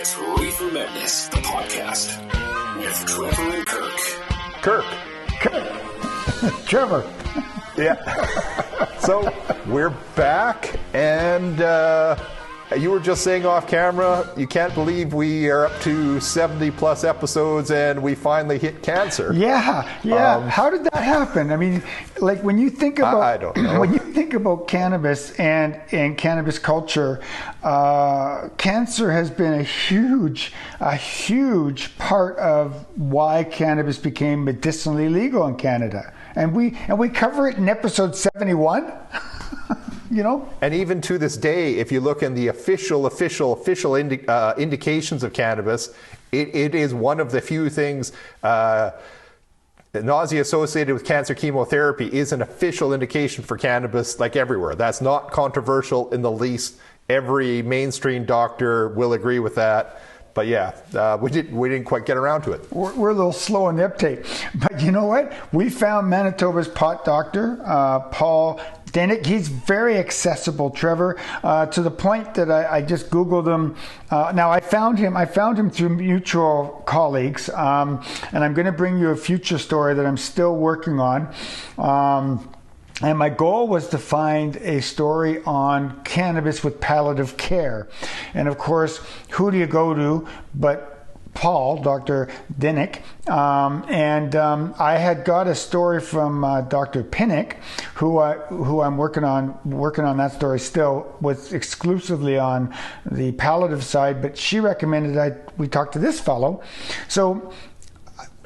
It's Reefer MEDness, the podcast, with Trevor and Kirk. Trevor. Yeah. So we're back, and you were just saying off camera, you can't believe we are up to 70 plus episodes and we finally hit cancer. Yeah. How did that happen? I mean, like when you think about, I don't know. When you think about cannabis and cannabis culture, cancer has been a huge part of why cannabis became medicinally legal in Canada. And we cover it in episode 71. You know, and even to this day, if you look in the official indications of cannabis, it is one of the few things. Nausea associated with cancer chemotherapy is an official indication for cannabis, like everywhere. That's not controversial in the least. Every mainstream doctor will agree with that. But yeah, we didn't quite get around to it. We're a little slow on the uptake. But you know what? We found Manitoba's pot doctor, Paul Daeninck. He's very accessible, Trevor, to the point that I just Googled him. Now I found him through mutual colleagues, and I'm going to bring you a future story that I'm still working on. And my goal was to find a story on cannabis with palliative care. And of course, who do you go to but Paul, Dr. Daeninck? I had got a story from Dr. Pinnick, who I'm working on that story still, was exclusively on the palliative side, but she recommended we talk to this fellow. So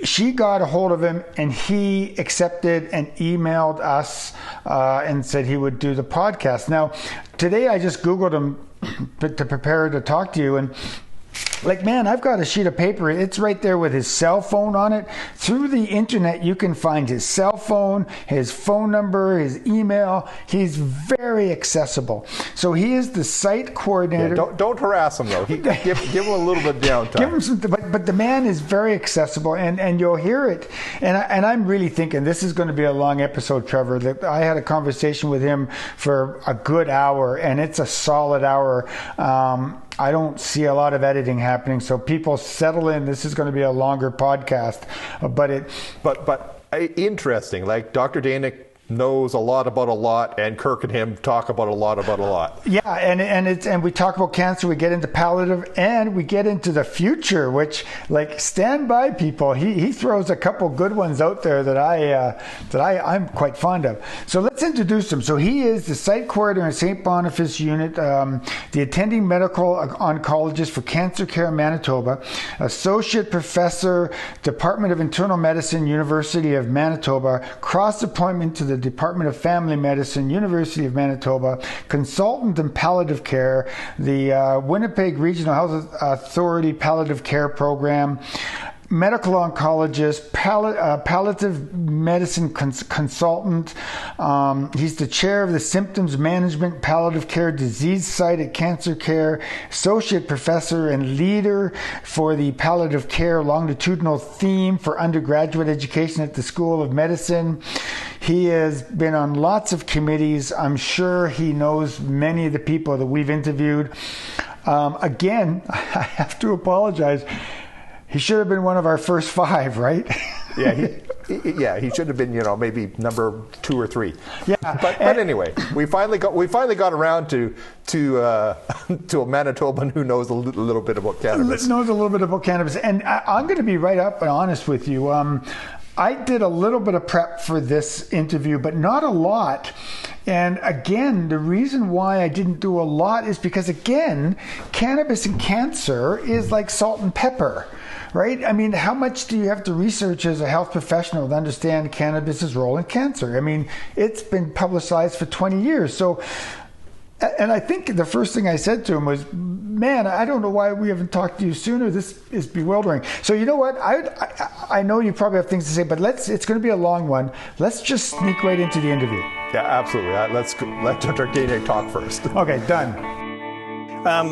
she got a hold of him and he accepted and emailed us and said he would do the podcast. Now, today I just Googled him to prepare to talk to you, and like, man, I've got a sheet of paper. It's right there with his cell phone on it. Through the internet, you can find his cell phone, his phone number, his email. He's very accessible. So he is the site coordinator. Yeah, don't harass him, though. Give him a little bit of downtime. Give him some, but the man is very accessible, and you'll hear it. And I'm really thinking this is going to be a long episode, Trevor. That I had a conversation with him for a good hour, and it's a solid hour. I don't see a lot of editing happening, so people settle in. This is going to be a longer podcast, but interesting. Like Dr. Daeninck knows a lot about a lot, and Kirk and him talk about a lot. Yeah, and we talk about cancer, we get into palliative, and we get into the future, which, like, stand by, people. He throws a couple good ones out there that I'm quite fond of. So let's introduce him. So he is the site coordinator in St. Boniface unit, the attending medical oncologist for Cancer Care Manitoba, associate professor, Department of Internal Medicine, University of Manitoba, cross appointment to the Department of Family Medicine, University of Manitoba, consultant in palliative care, the Winnipeg Regional Health Authority Palliative Care Program, medical oncologist, palliative medicine consultant. He's the chair of the Symptoms Management Palliative Care Disease Site at Cancer Care, associate professor and leader for the palliative care longitudinal theme for undergraduate education at the School of Medicine. He has been on lots of committees. I'm sure he knows many of the people that we've interviewed. Again, I have to apologize. He should have been one of our first 5, right? Yeah, he should have been, maybe number 2 or 3. Yeah, but anyway, we finally got around to a Manitoban who knows a little bit about cannabis. And I'm going to be right up and honest with you. I did a little bit of prep for this interview, but not a lot. And again, the reason why I didn't do a lot is because, again, cannabis and cancer is like salt and pepper, right? I mean, how much do you have to research as a health professional to understand cannabis's role in cancer? I mean, it's been publicized for 20 years. So, and I think the first thing I said to him was, man, I don't know why we haven't talked to you sooner. This is bewildering. So you know what? I know you probably have things to say, but it's going to be a long one. Let's just sneak right into the interview. Yeah, absolutely. Let Dr. Daeninck talk first. Okay, done.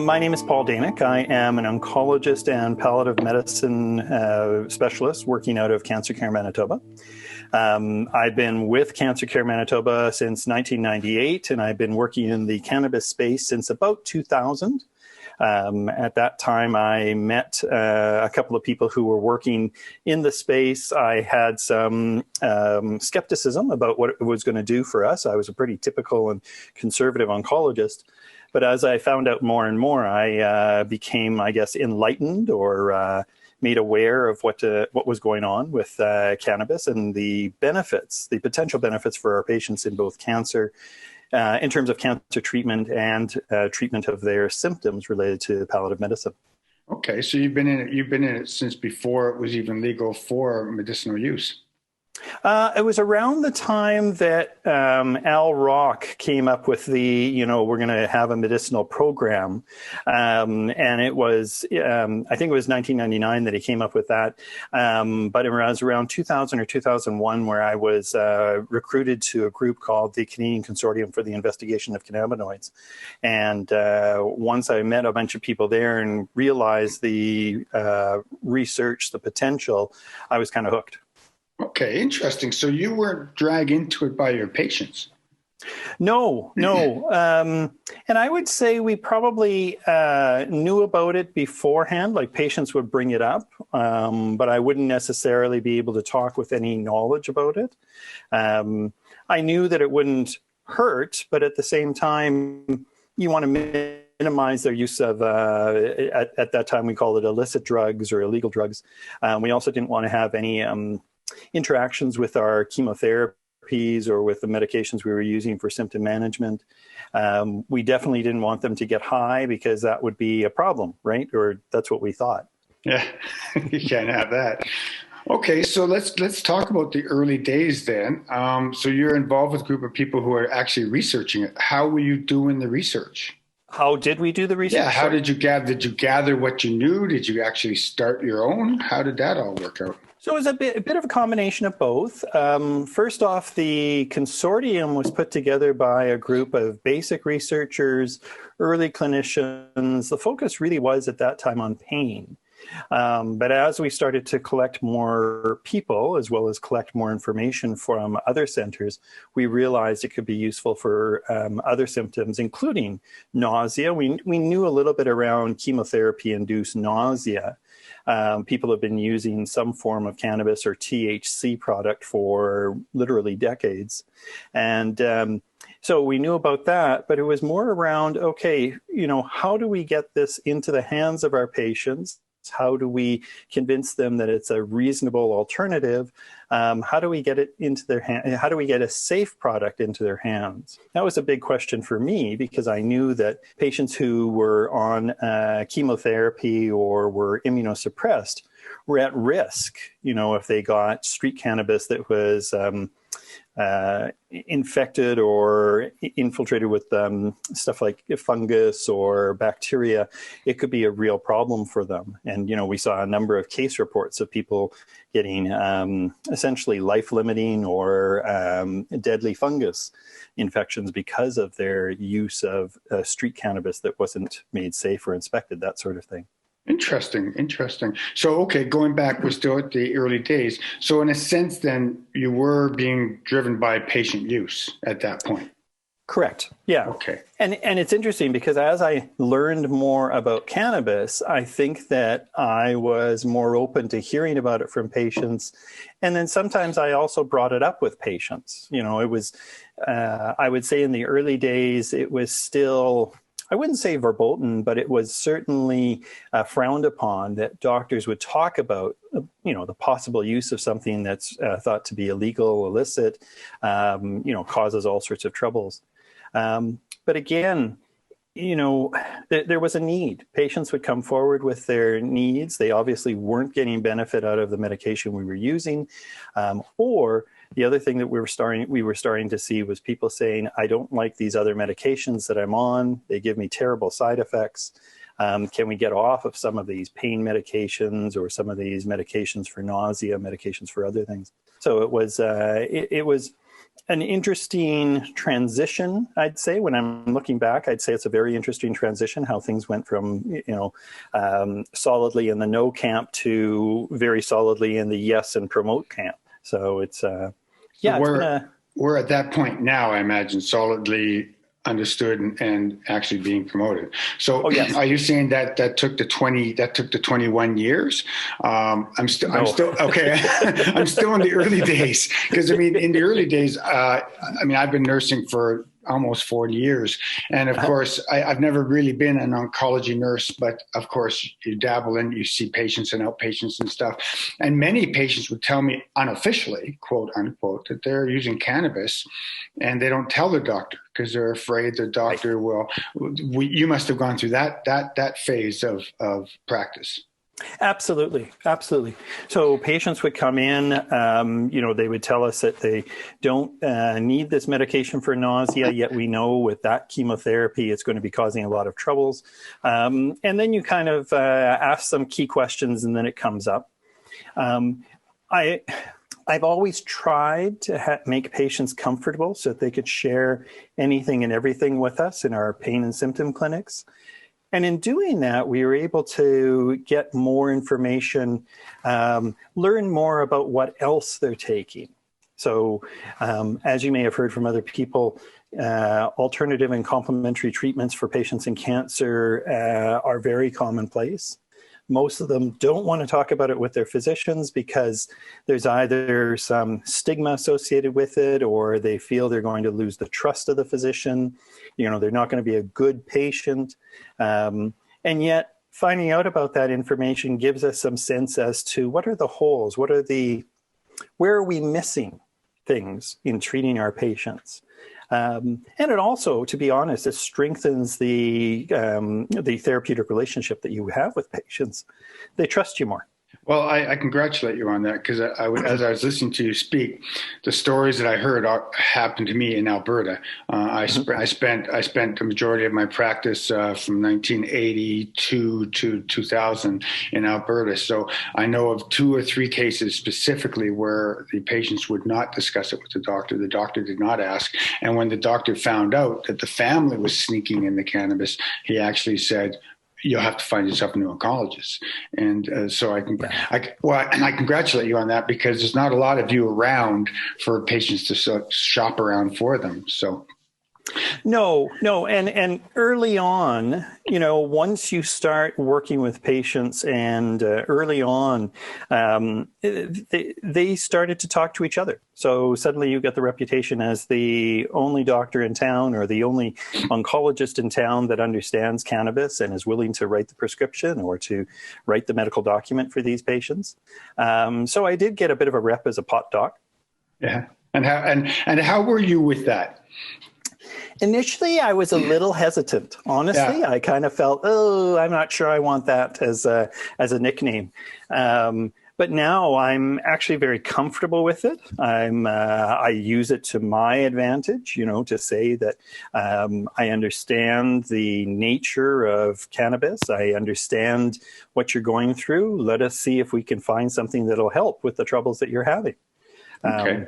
My name is Paul Daeninck. I am an oncologist and palliative medicine specialist working out of Cancer Care Manitoba. I've been with Cancer Care Manitoba since 1998, and I've been working in the cannabis space since about 2000. At that time, I met a couple of people who were working in the space. I had some skepticism about what it was going to do for us. I was a pretty typical and conservative oncologist. But as I found out more and more, I became, I guess, enlightened or made aware of what was going on with cannabis and the benefits, the potential benefits for our patients in both cancer, in terms of cancer treatment and treatment of their symptoms related to palliative medicine. Okay, so you've been in it since before it was even legal for medicinal use. It was around the time that Al Rock came up with the, we're going to have a medicinal program. And it was, I think it was 1999 that he came up with that. But it was around 2000 or 2001 where I was recruited to a group called the Canadian Consortium for the Investigation of Cannabinoids. And once I met a bunch of people there and realized the research, the potential, I was kind of hooked. Okay, interesting. So you weren't dragged into it by your patients? No. And I would say we probably knew about it beforehand, like patients would bring it up, but I wouldn't necessarily be able to talk with any knowledge about it. I knew that it wouldn't hurt, but at the same time, you want to minimize their use of, at that time we called it illicit drugs or illegal drugs. We also didn't want to have any interactions with our chemotherapies or with the medications we were using for symptom management. We definitely didn't want them to get high because that would be a problem, right? Or that's what we thought. Yeah, you can't have that. Okay, so let's talk about the early days then. So you're involved with a group of people who are actually researching it. How were you doing the research? How did we do the research? Yeah, how did you gather? Did you gather what you knew? Did you actually start your own? How did that all work out? So it was a bit of a combination of both. First off, the consortium was put together by a group of basic researchers, early clinicians. The focus really was at that time on pain. But as we started to collect more people, as well as collect more information from other centers, we realized it could be useful for other symptoms, including nausea. We knew a little bit around chemotherapy-induced nausea. People have been using some form of cannabis or THC product for literally decades. And so we knew about that, but it was more around, okay, how do we get this into the hands of our patients? How do we convince them that it's a reasonable alternative? How do we get it into their hand? How do we get a safe product into their hands? That was a big question for me because I knew that patients who were on chemotherapy or were immunosuppressed were at risk, if they got street cannabis that was infected or infiltrated with stuff like fungus or bacteria, it could be a real problem for them. And, we saw a number of case reports of people getting essentially life-limiting or deadly fungus infections because of their use of street cannabis that wasn't made safe or inspected, that sort of thing. Interesting. So, okay, going back, we're still at the early days. So in a sense, then, you were being driven by patient use at that point. Correct. Yeah. Okay. And it's interesting because as I learned more about cannabis, I think that I was more open to hearing about it from patients. And then sometimes I also brought it up with patients. It was, I would say in the early days, it was still, I wouldn't say verboten, but it was certainly frowned upon that doctors would talk about, the possible use of something that's thought to be illegal, illicit, causes all sorts of troubles. But again, there was a need. Patients would come forward with their needs. They obviously weren't getting benefit out of the medication we were using, or the other thing that we were starting to see was people saying, I don't like these other medications that I'm on. They give me terrible side effects. Can we get off of some of these pain medications or some of these medications for nausea, medications for other things? So it was an interesting transition, I'd say. When I'm looking back, I'd say it's a very interesting transition, how things went from, solidly in the no camp to very solidly in the yes and promote camp. So it's, we're at that point now, I imagine, solidly understood and actually being promoted. So yes. Are you saying that took the 21 years? I'm still okay. I'm still in the early days, because I mean, in the early days, I've been nursing for almost 40 years. And of course, I've never really been an oncology nurse, but of course you dabble in, you see patients and outpatients and stuff. And many patients would tell me unofficially, quote unquote, that they're using cannabis and they don't tell their doctor because they're afraid the doctor will. You must have gone through that phase of practice. Absolutely. So patients would come in, they would tell us that they don't need this medication for nausea, yet we know with that chemotherapy, it's going to be causing a lot of troubles. And then you kind of ask some key questions and then it comes up. I've always tried to make patients comfortable so that they could share anything and everything with us in our pain and symptom clinics. And in doing that, we were able to get more information, learn more about what else they're taking. So as you may have heard from other people, alternative and complementary treatments for patients in cancer are very commonplace. Most of them don't want to talk about it with their physicians because there's either some stigma associated with it, or they feel they're going to lose the trust of the physician. They're not going to be a good patient. And yet finding out about that information gives us some sense as to what are the holes, where are we missing things in treating our patients. And it also, to be honest, it strengthens the therapeutic relationship that you have with patients. They trust you more. Well, I congratulate you on that, because as I was listening to you speak, the stories that I heard happened to me in Alberta. I spent the majority of my practice from 1982 to 2000 in Alberta. So I know of 2 or 3 cases specifically where the patients would not discuss it with the doctor. The doctor did not ask. And when the doctor found out that the family was sneaking in the cannabis, he actually said, you'll have to find yourself a new oncologist. And so I congratulate you on that, because there's not a lot of you around for patients to shop around for them. So. No. And early on, once you start working with patients and early on, they started to talk to each other. So suddenly you get the reputation as the only doctor in town or the only oncologist in town that understands cannabis and is willing to write the prescription or to write the medical document for these patients. So I did get a bit of a rep as a pot doc. Yeah. And how were you with that? Initially, I was a little hesitant. Honestly, I kind of felt, I'm not sure I want that as a nickname. But now I'm actually very comfortable with it. I use it to my advantage, to say that I understand the nature of cannabis. I understand what you're going through. Let us see if we can find something that'll help with the troubles that you're having. Okay.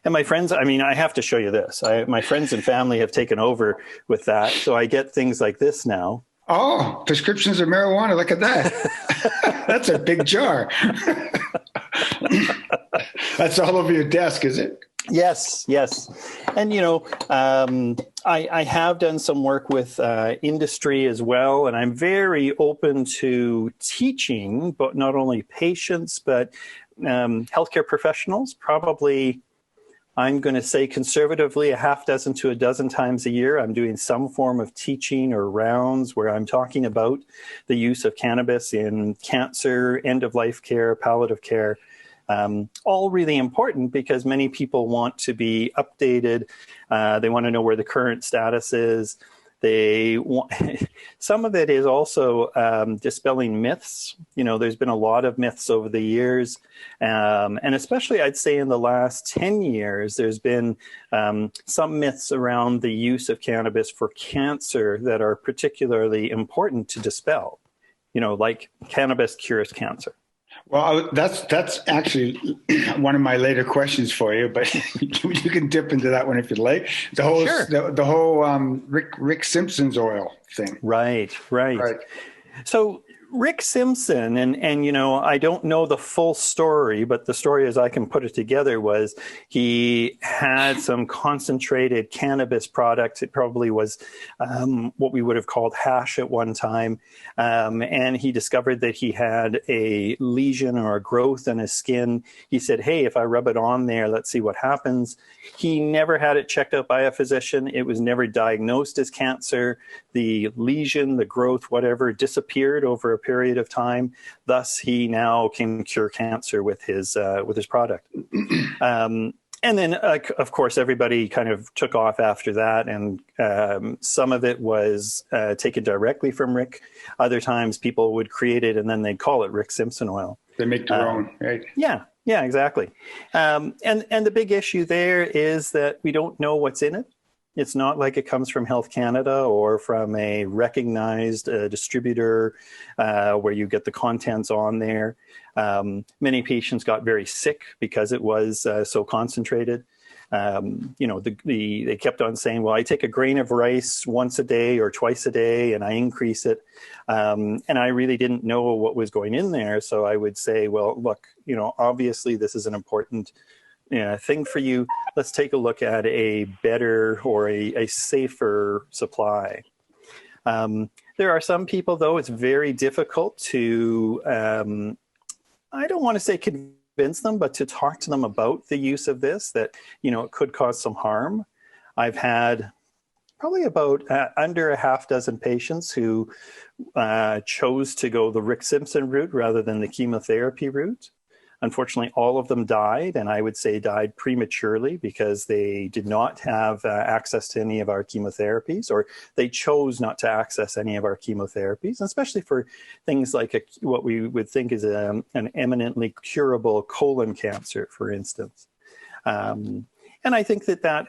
And my friends, I have to show you this. My friends and family have taken over with that. So I get things like this now. Oh, prescriptions of marijuana. Look at that. That's a big jar. That's all over your desk, is it? Yes. And, I have done some work with industry as well, and I'm very open to teaching, but not only patients, but healthcare professionals, probably, I'm going to say conservatively, 6 to 12 times a year, I'm doing some form of teaching or rounds where I'm talking about the use of cannabis in cancer, end-of-life care, palliative care. All really important because many people want to be updated. They want to know where the current status is. Some of it is also dispelling myths. There's been a lot of myths over the years. And especially I'd say in the last 10 years, there's been some myths around the use of cannabis for cancer that are particularly important to dispel, like cannabis cures cancer. Well, that's actually one of my later questions for you, but you can dip into that one if you'd like. The whole Rick Simpson's oil thing. Right. So Rick Simpson, and you know, I don't know the full story, but the story as I can put it together was he had some concentrated cannabis product. It probably was what we would have called hash at one time. And he discovered that he had a lesion or a growth in his skin. He said, hey, if I rub it on there, let's see what happens. He never had it checked out by a physician. It was never diagnosed as cancer. The lesion, the growth, whatever, disappeared over a period of time. Thus, he now can cure cancer with his product. And then, of course, everybody kind of took off after that, and some of it was taken directly from Rick. Other times, people would create it, and then they'd call it Rick Simpson oil. They make their own, right? Yeah, exactly. And the big issue there is that we don't know what's in it. It's not like it comes from Health Canada or from a recognized distributor where you get the contents on there. Many patients got very sick because it was so concentrated. You know, they kept on saying, well, I take a grain of rice once a day or twice a day and I increase it. And I really didn't know what was going in there. So I would say, well, look, you know, obviously this is an important thing for you. Let's take a look at a better or a safer supply. There are some people, though, it's very difficult to, I don't want to say convince them, but to talk to them about the use of this, that, you know, it could cause some harm. I've had probably about under a half dozen patients who chose to go the Rick Simpson route rather than the chemotherapy route. Unfortunately, all of them died, and I would say died prematurely because they did not have access to any of our chemotherapies, or they chose not to access any of our chemotherapies, especially for things like what we would think is an eminently curable colon cancer, for instance. And I think that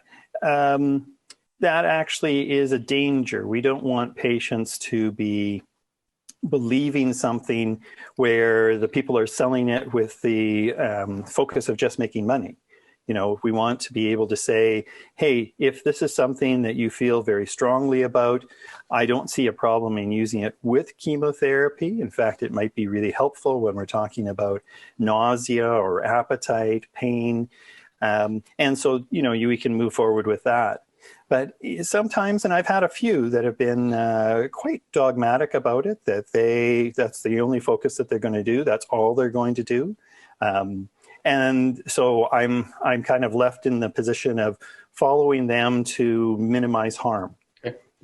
actually is a danger. We don't want patients to be believing something where the people are selling it with the focus of just making money. You know, we want to be able to say, hey, if this is something that you feel very strongly about, I don't see a problem in using it with chemotherapy. In fact, it might be really helpful when we're talking about nausea or appetite, pain. And so, you know, we can move forward with that. But sometimes, and I've had a few that have been quite dogmatic about it, that's the only focus that they're going to do. That's all they're going to do. And so I'm kind of left in the position of following them to minimize harm.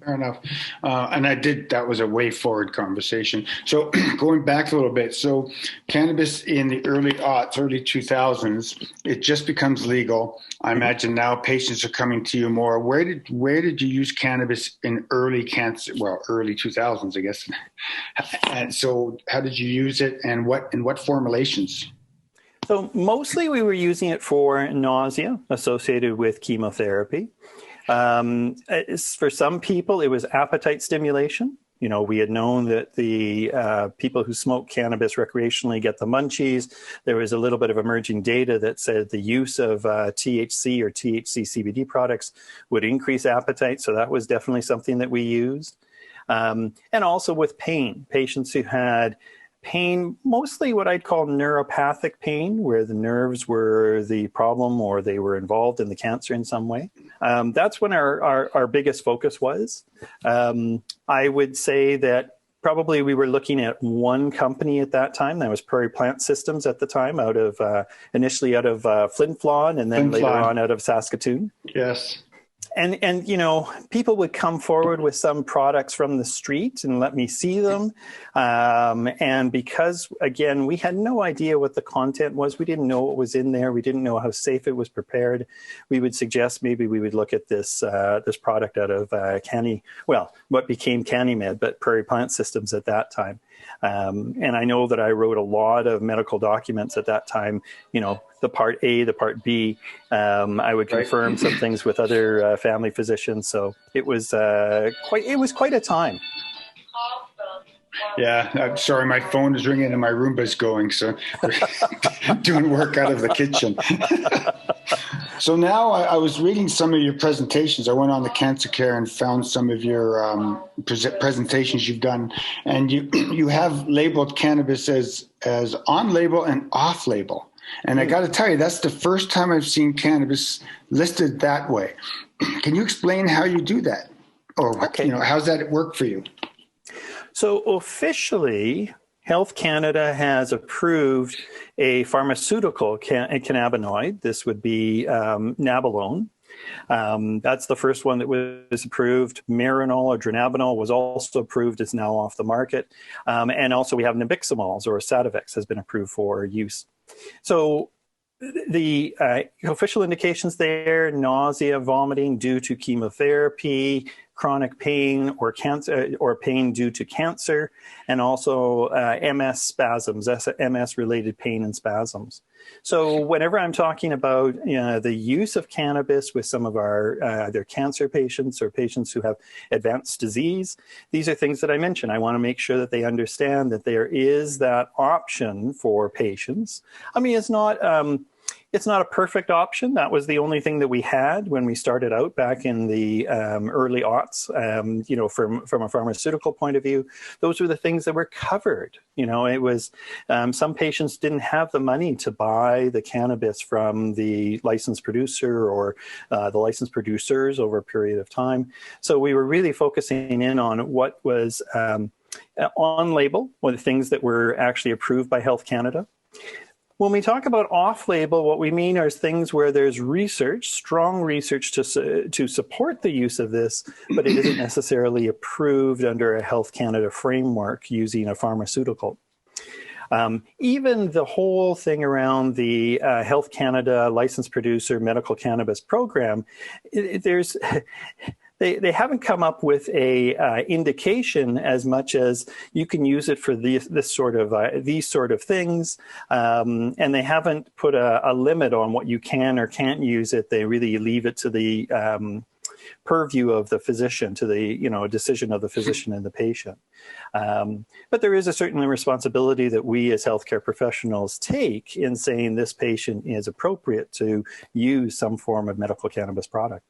Fair enough. And that was a way forward conversation. So going back a little bit, so cannabis in the early 2000s, it just becomes legal. I imagine now patients are coming to you more. Where did you use cannabis in early 2000s, I guess. And so how did you use it, and what formulations? So mostly we were using it for nausea associated with chemotherapy. For some people, it was appetite stimulation. You know, we had known that the people who smoke cannabis recreationally get the munchies. There was a little bit of emerging data that said the use of THC or THC CBD products would increase appetite. So that was definitely something that we used. And also with pain, patients who had pain, mostly what I'd call neuropathic pain, where the nerves were the problem or they were involved in the cancer in some way. That's when our biggest focus was. I would say that probably we were looking at one company at that time. That was Prairie Plant Systems at the time, initially out of Flin Flon, and then later on out of Saskatoon. Yes. And you know, people would come forward with some products from the street and let me see them. And because, again, we had no idea what the content was. We didn't know what was in there. We didn't know how safe it was prepared. We would suggest maybe we would look at this product out of what became CannyMed, but Prairie Plant Systems at that time. And I know that I wrote a lot of medical documents at that time, you know, the part A, the part B. I would confirm some things with other family physicians. So it was quite a time. Yeah, I'm sorry, my phone is ringing and my Roomba's going, so we're doing work out of the kitchen. So now I was reading some of your presentations. I went on the Cancer Care and found some of your presentations you've done, and you have labeled cannabis as on label and off label. And I got to tell you, that's the first time I've seen cannabis listed that way. Can you explain how you do that, or how's that work for you? So officially, Health Canada has approved a pharmaceutical cannabinoid. This would be nabilone. That's the first one that was approved. Marinol or dronabinol was also approved. It's now off the market. And also we have nabiximols, or Sativex has been approved for use. So the official indications there: nausea, vomiting due to chemotherapy, chronic pain or cancer, or pain due to cancer, and also MS spasms, MS-related pain and spasms. So whenever I'm talking about the use of cannabis with some of our either cancer patients or patients who have advanced disease, these are things that I mention. I want to make sure that they understand that there is that option for patients. I mean, it's not a perfect option. That was the only thing that we had when we started out back in the early aughts. From a pharmaceutical point of view, those were the things that were covered. It was some patients didn't have the money to buy the cannabis from the licensed producer or the licensed producers over a period of time. So we were really focusing in on what was on label, or the things that were actually approved by Health Canada. When we talk about off-label, what we mean are things where there's research, strong research to support the use of this, but it isn't necessarily approved under a Health Canada framework using a pharmaceutical. Even the whole thing around the Health Canada licensed producer medical cannabis program, They haven't come up with a indication as much as you can use it for these sort of things, and they haven't put a limit on what you can or can't use it. They really leave it to the purview of the physician, to the decision of the physician and the patient. But there is a certain responsibility that we as healthcare professionals take in saying this patient is appropriate to use some form of medical cannabis product.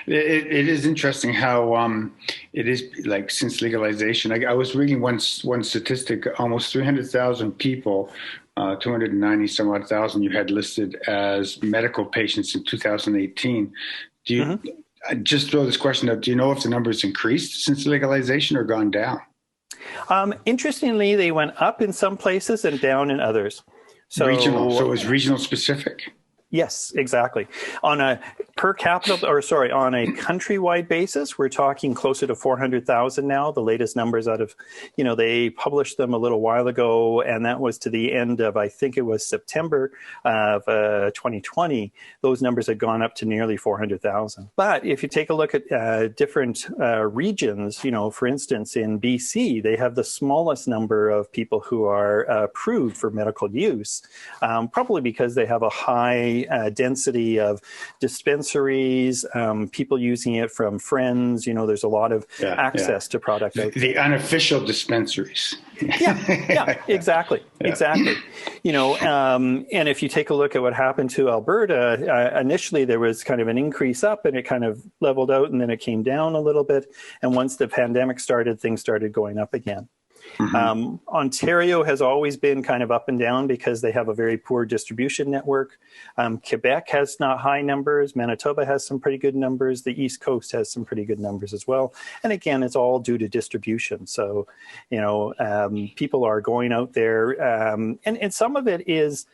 It is interesting how it is, like, since legalization. I was reading one statistic: almost 300,000 people, 290 some odd thousand, you had listed as medical patients in 2018. Do you just throw this question up? Do you know if the number has increased since legalization or gone down? Interestingly, they went up in some places and down in others. So it was regional specific. Yes, exactly. On a countrywide basis, we're talking closer to 400,000 now. The latest numbers out of, they published them a little while ago, and that was to the end of, I think it was September of 2020. Those numbers had gone up to nearly 400,000. But if you take a look at different regions, for instance, in BC, they have the smallest number of people who are approved for medical use, probably because they have a high density of dispensaries, people using it from friends. There's a lot of access to product. The unofficial dispensaries. Exactly. And if you take a look at what happened to Alberta, initially there was kind of an increase up, and it kind of leveled out, and then it came down a little bit. And once the pandemic started, things started going up again. Ontario has always been kind of up and down because they have a very poor distribution network. Quebec has not high numbers. Manitoba has some pretty good numbers. The East Coast has some pretty good numbers as well. And again, it's all due to distribution. So, people are going out there, and some of it is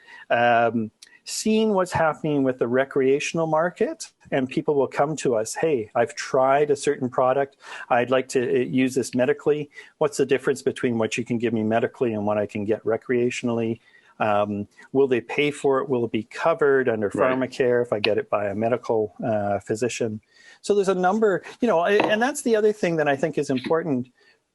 seeing what's happening with the recreational market, and people will come to us, hey, I've tried a certain product. I'd like to use this medically. What's the difference between what you can give me medically and what I can get recreationally? Will they pay for it? Will it be covered under pharmacare if I get it by a medical physician? So there's a number, and that's the other thing that I think is important.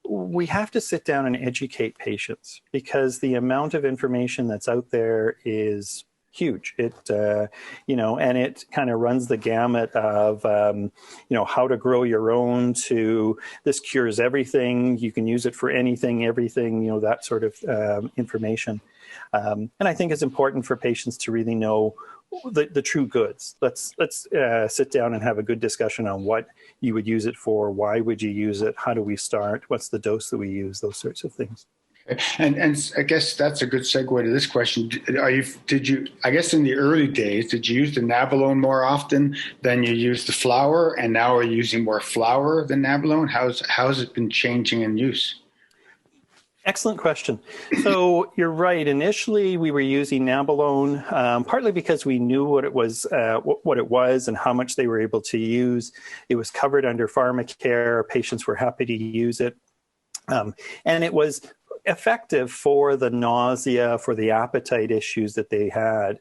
We have to sit down and educate patients, because the amount of information that's out there is huge. It, and it kind of runs the gamut of, how to grow your own to this cures everything. You can use it for anything, everything, that sort of information. And I think it's important for patients to really know the true goods. Let's sit down and have a good discussion on what you would use it for, why would you use it, how do we start, what's the dose that we use, those sorts of things. And I guess that's a good segue to this question. Did you, I guess in the early days, did you use the Nabalone more often than you used the flower? And now are you using more flower than Nabalone? How's it been changing in use? Excellent question. So you're right. Initially, we were using Nabalone, partly because we knew what it was and how much they were able to use. It was covered under pharmacare. Patients were happy to use it. And it was effective for the nausea, for the appetite issues that they had.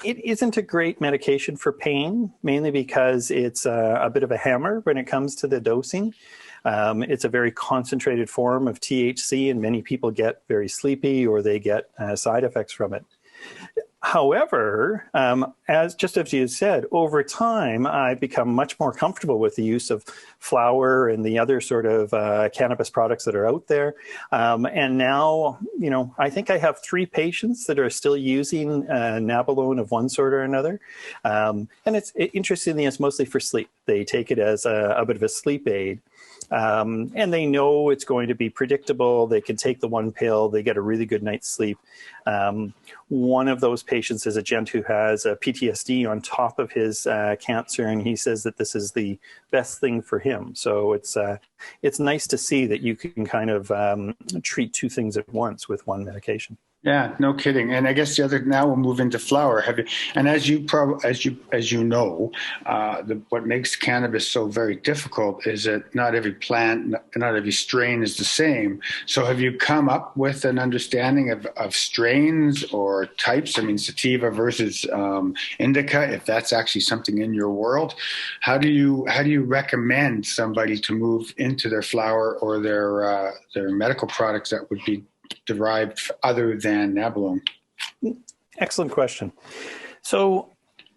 It isn't a great medication for pain, mainly because it's a bit of a hammer when it comes to the dosing. It's a very concentrated form of THC, and many people get very sleepy or they get side effects from it. However, as you said, over time, I've become much more comfortable with the use of flower and the other sort of cannabis products that are out there. And now, I think I have 3 patients that are still using Nabalone of one sort or another. And interestingly, it's mostly for sleep. They take it as a bit of a sleep aid. And they know it's going to be predictable. They can take the one pill. They get a really good night's sleep. One of those patients is a gent who has a PTSD on top of his cancer, and he says that this is the best thing for him. So it's nice to see that you can kind of treat 2 things at once with one medication. Yeah, no kidding. And I guess now we'll move into flower. As you know, what makes cannabis so very difficult is that not every plant, not every strain is the same. So have you come up with an understanding of strains or types? I mean, sativa versus indica, if that's actually something in your world. How do you recommend somebody to move into their flower or their medical products that would be derived other than Nabalone? Excellent question. So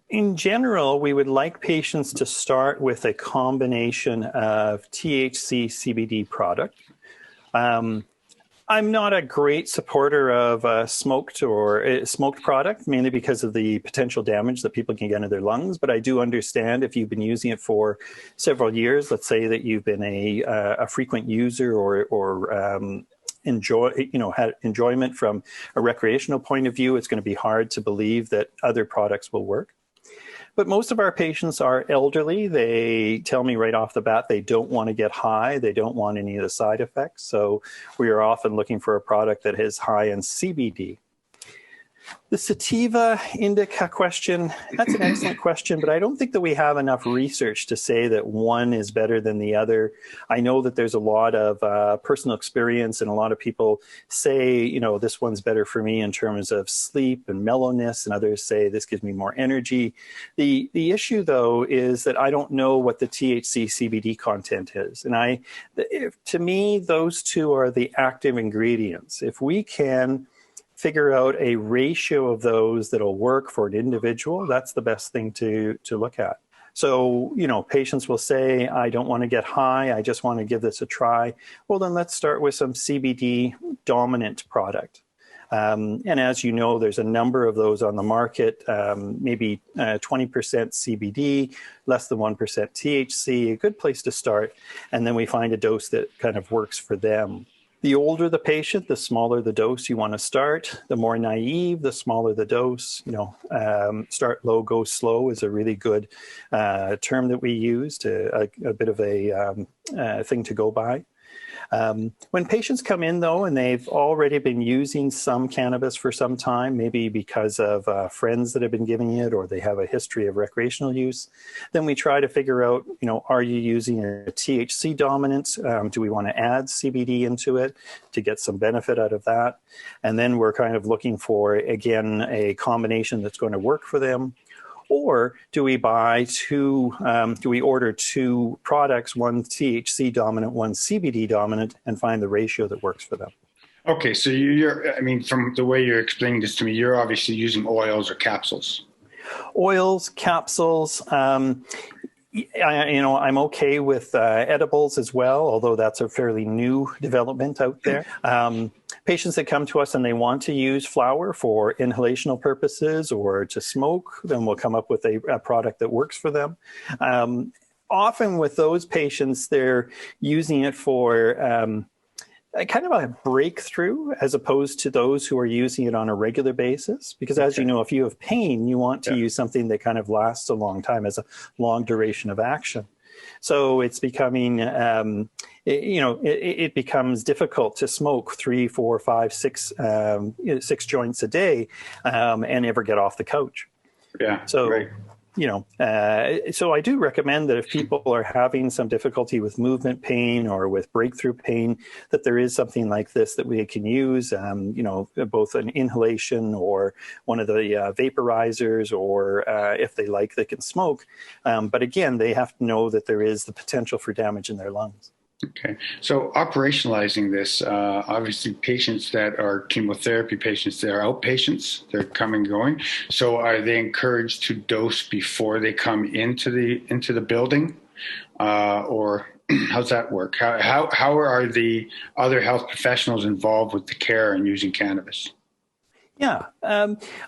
in general, we would like patients to start with a combination of THC CBD product. I'm not a great supporter of smoked product, mainly because of the potential damage that people can get into their lungs. But I do understand if you've been using it for several years, let's say that you've been a frequent user or had enjoyment from a recreational point of view, it's going to be hard to believe that other products will work. But most of our patients are elderly. They tell me right off the bat they don't want to get high. They don't want any of the side effects. So we are often looking for a product that is high in CBD. The sativa indica question, that's an excellent question, but I don't think that we have enough research to say that one is better than the other. I know that there's a lot of personal experience, and a lot of people say, this one's better for me in terms of sleep and mellowness, and others say this gives me more energy. The issue, though, is that I don't know what the THC CBD content is. And to me, those 2 are the active ingredients. If we can figure out a ratio of those that'll work for an individual, that's the best thing to look at. So, patients will say, I don't want to get high, I just want to give this a try. Well, then let's start with some CBD dominant product. And as you know, there's a number of those on the market, maybe 20% CBD, less than 1% THC, a good place to start. And then we find a dose that kind of works for them. The older the patient, the smaller the dose you want to start. The more naive, the smaller the dose. Start low, go slow is a really good term that we use, a bit of a thing to go by. When patients come in, though, and they've already been using some cannabis for some time, maybe because of friends that have been giving it, or they have a history of recreational use, then we try to figure out, are you using a THC dominant? Do we want to add CBD into it to get some benefit out of that? And then we're kind of looking for, again, a combination that's going to work for them. Or do we order 2 products, one THC dominant, one CBD dominant, and find the ratio that works for them? Okay, so from the way you're explaining this to me, you're obviously using oils or capsules. Oils, capsules. I'm okay with edibles as well, although that's a fairly new development out there. Patients that come to us and they want to use flower for inhalational purposes or to smoke, then we'll come up with a product that works for them. Often with those patients, they're using it for kind of a breakthrough as opposed to those who are using it on a regular basis. Because as you know, if you have pain, you want to use something that kind of lasts a long time, as a long duration of action. So it's becoming, it becomes difficult to smoke 3, 4, 5, 6 joints a day and ever get off the couch. Yeah. So, right. So I do recommend that if people are having some difficulty with movement pain or with breakthrough pain, that there is something like this that we can use, both an inhalation or one of the vaporizers, or if they like, they can smoke. But again, they have to know that there is the potential for damage in their lungs. Okay. So operationalizing this, obviously patients that are chemotherapy patients, they're outpatients, they're coming and going. So are they encouraged to dose before they come into the building? Or how's that work? How are the other health professionals involved with the care and using cannabis? Yeah,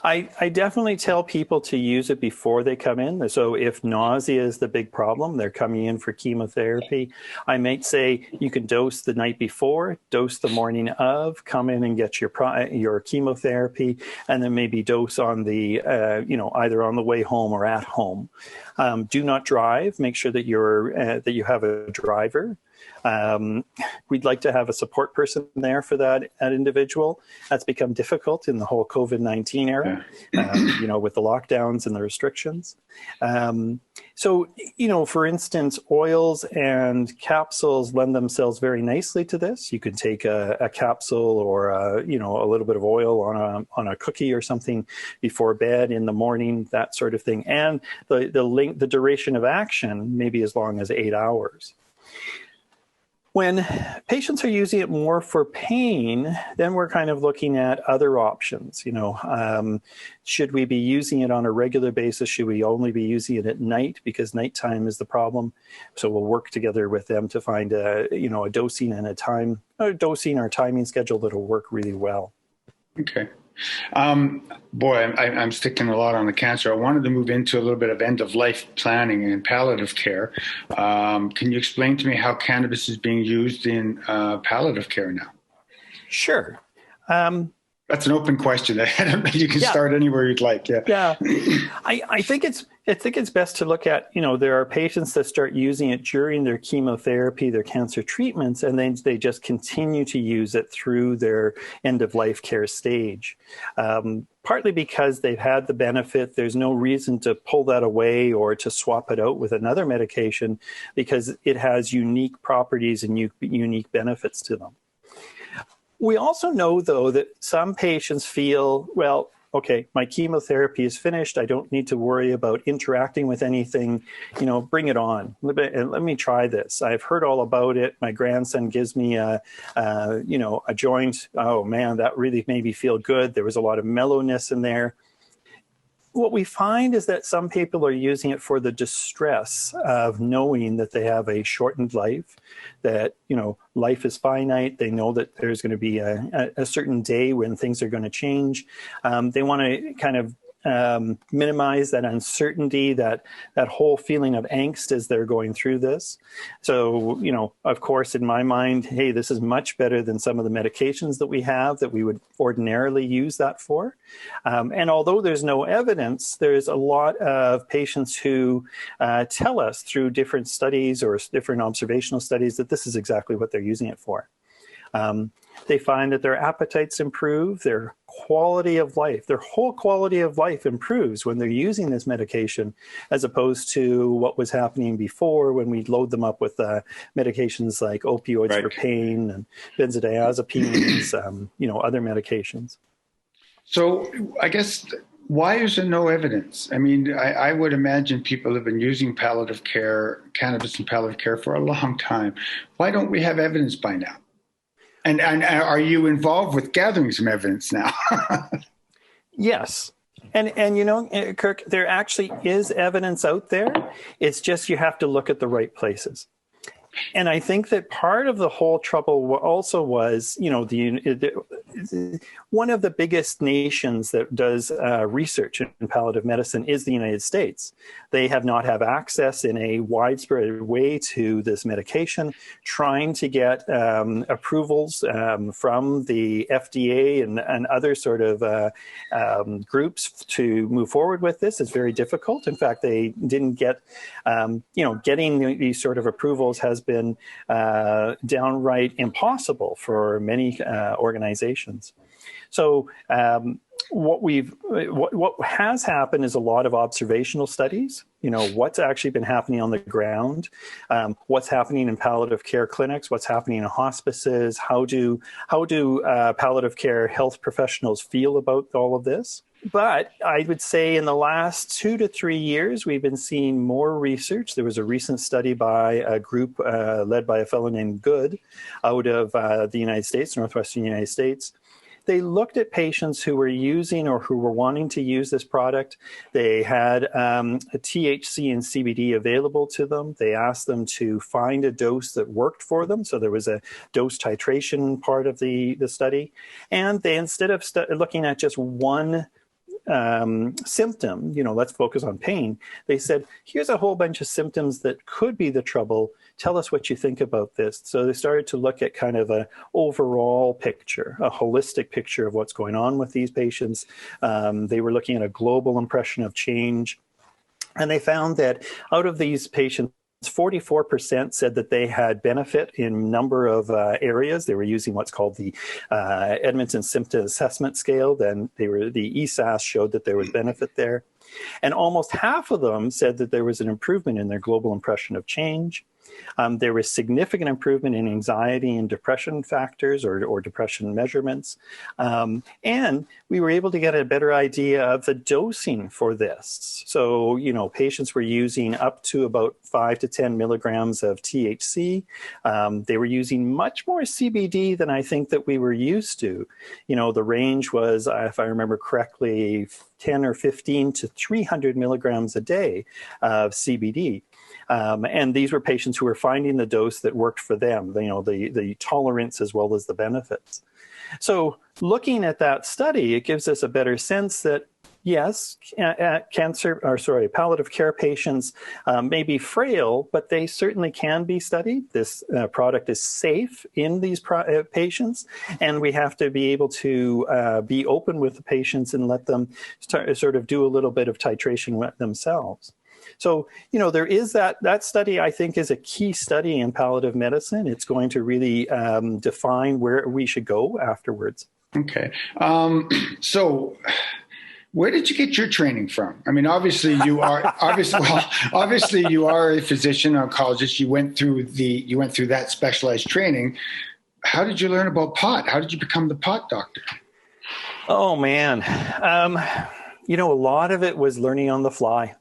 I definitely tell people to use it before they come in. So if nausea is the big problem, they're coming in for chemotherapy, I might say you can dose the night before, dose the morning of, come in and get your chemotherapy, and then maybe dose on the, either on the way home or at home. Do not drive. Make sure that you have a driver. We'd like to have a support person there for that individual. That's become difficult in the whole COVID-19 era, with the lockdowns and the restrictions. So, for instance, oils and capsules lend themselves very nicely to this. You can take a capsule or a little bit of oil on a cookie or something before bed, in the morning, that sort of thing. And the duration of action may be as long as 8 hours. When patients are using it more for pain, then we're kind of looking at other options. Should we be using it on a regular basis? Should we only be using it at night, because nighttime is the problem? So we'll work together with them to find a dosing and or timing schedule that'll work really well. Okay. I'm sticking a lot on the cancer. I wanted to move into a little bit of end-of-life planning and palliative care. Can you explain to me how cannabis is being used in palliative care now? Sure. That's an open question. You can start anywhere you'd like. Yeah. I think it's best to look at, there are patients that start using it during their chemotherapy, their cancer treatments, and then they just continue to use it through their end-of-life care stage. Partly because they've had the benefit, there's no reason to pull that away or to swap it out with another medication, because it has unique properties and unique benefits to them. We also know, though, that some patients feel, well, okay, my chemotherapy is finished. I don't need to worry about interacting with anything. Bring it on. Let me try this. I've heard all about it. My grandson gives me a joint. Oh man, that really made me feel good. There was a lot of mellowness in there. What we find is that some people are using it for the distress of knowing that they have a shortened life, that, life is finite. They know that there's going to be a certain day when things are going to change. They want to kind of minimize that uncertainty, that whole feeling of angst as they're going through this. So, of course, in my mind, hey, this is much better than some of the medications that we have that we would ordinarily use that for. And although there's no evidence, there's a lot of patients who tell us through different studies or different observational studies that this is exactly what they're using it for. They find that their appetites improve, their quality of life, their whole quality of life improves when they're using this medication, as opposed to what was happening before when we load them up with medications like opioids for pain and benzodiazepines, other medications. So I guess, why is there no evidence? I mean, I would imagine people have been using palliative care, cannabis and palliative care for a long time. Why don't we have evidence by now? And are you involved with gathering some evidence now? Yes. And you know, Kirk, there actually is evidence out there. It's just you have to look at the right places. And I think that part of the whole trouble also was, you know, one of the biggest nations that does research in palliative medicine is the United States. They have not had access in a widespread way to this medication, trying to get approvals from the FDA and other sort of groups to move forward with this is very difficult. In fact, they didn't get, getting these sort of approvals has been downright impossible for many organizations. So what has happened is a lot of observational studies. You know, what's actually been happening on the ground, what's happening in palliative care clinics, what's happening in hospices, how do palliative care health professionals feel about all of this. But I would say in the last 2 to 3 years, we've been seeing more research. There was a recent study by a group led by a fellow named Good out of the United States, Northwestern United States. They looked at patients who were using or who were wanting to use this product. They had a THC and CBD available to them. They asked them to find a dose that worked for them. So there was a dose titration part of the study. And they, instead of looking at just one symptom, you know, let's focus on pain. They said, here's a whole bunch of symptoms that could be the trouble. Tell us what you think about this. So they started to look at kind of an overall picture, a holistic picture of what's going on with these patients. They were looking at a global impression of change. And they found that out of these patients, 44% said that they had benefit in a number of areas. They were using what's called the Edmonton Symptom Assessment Scale. Then the ESAS showed that there was benefit there. And almost half of them said that there was an improvement in their global impression of change. There was significant improvement in anxiety and depression factors or depression measurements. And we were able to get a better idea of the dosing for this. So, you know, patients were using up to about 5 to 10 milligrams of THC. They were using much more CBD than I think that we were used to. You know, the range was, if I remember correctly, 10 or 15 to 300 milligrams a day of CBD. And these were patients who were finding the dose that worked for them, you know, the tolerance as well as the benefits. So looking at that study, it gives us a better sense that, yes, palliative care patients may be frail, but they certainly can be studied. This product is safe in these patients, and we have to be able to be open with the patients and let them sort of do a little bit of titration themselves. So, you know, there is that study, I think, is a key study in palliative medicine. It's going to really define where we should go afterwards. Okay. So where did you get your training from? I mean, obviously you are obviously you are a physician oncologist. You went through that specialized training. How did you learn about pot? How did you become the pot doctor? Oh man. You know, a lot of it was learning on the fly.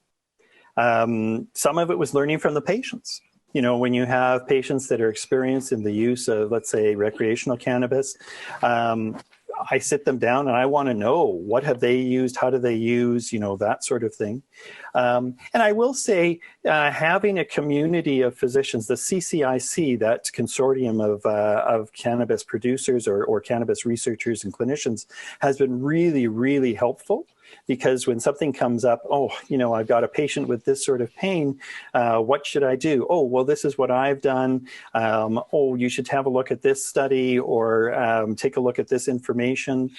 Some of it was learning from the patients. You know, when you have patients that are experienced in the use of, let's say, recreational cannabis, I sit them down and I want to know, what have they used? How do they use, you know, that sort of thing. And I will say, having a community of physicians, the CCIC, that consortium of cannabis producers or cannabis researchers and clinicians, has been really, really helpful. Because when something comes up, oh, you know, I've got a patient with this sort of pain, what should I do? Oh, well, this is what I've done. Oh, you should have a look at this study or take a look at this information.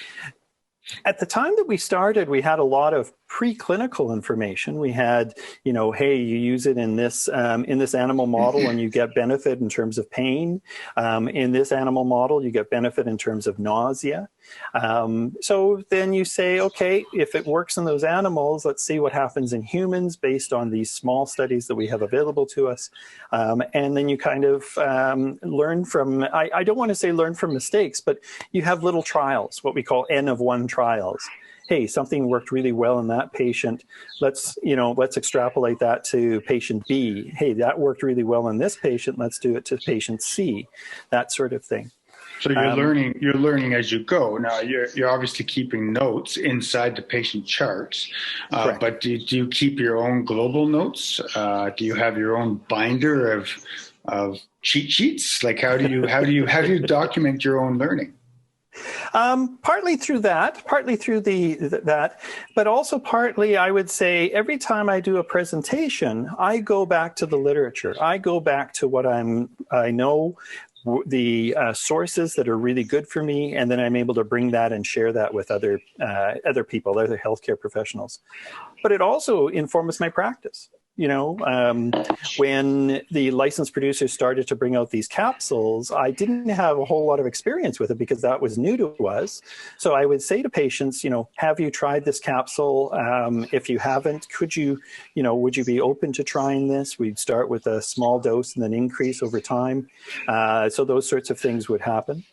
At the time that we started, we had a lot of preclinical information. We had, you know, hey, you use it in this animal model and you get benefit in terms of pain. In this animal model, you get benefit in terms of nausea. So then you say, okay, if it works in those animals, let's see what happens in humans based on these small studies that we have available to us. And then you kind of learn from, I don't want to say learn from mistakes, but you have little trials, what we call N of 1 trials. Hey, something worked really well in that patient. Let's extrapolate that to patient B. Hey, that worked really well in this patient. Let's do it to patient C, that sort of thing. So you're learning as you go. Now you're obviously keeping notes inside the patient charts, but do you keep your own global notes? Do you have your own binder of cheat sheets? Like how do you document your own learning? Partly through that, but also partly, I would say, every time I do a presentation, I go back to the literature. I go back to what I know, the sources that are really good for me, and then I'm able to bring that and share that with other people, other healthcare professionals. But it also informs my practice. You know, when the licensed producers started to bring out these capsules, I didn't have a whole lot of experience with it because that was new to us. So I would say to patients, you know, have you tried this capsule? If you haven't, would you be open to trying this? We'd start with a small dose and then increase over time. So those sorts of things would happen.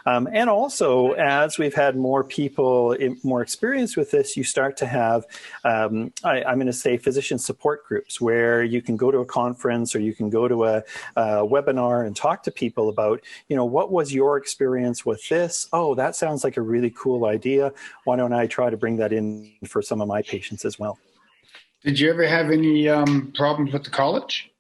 And also, as we've had more people, more experience with this, you start to have, I'm going to say, physician support groups where you can go to a conference or you can go to a webinar and talk to people about, you know, what was your experience with this? Oh, that sounds like a really cool idea. Why don't I try to bring that in for some of my patients as well? Did you ever have any problems with the college?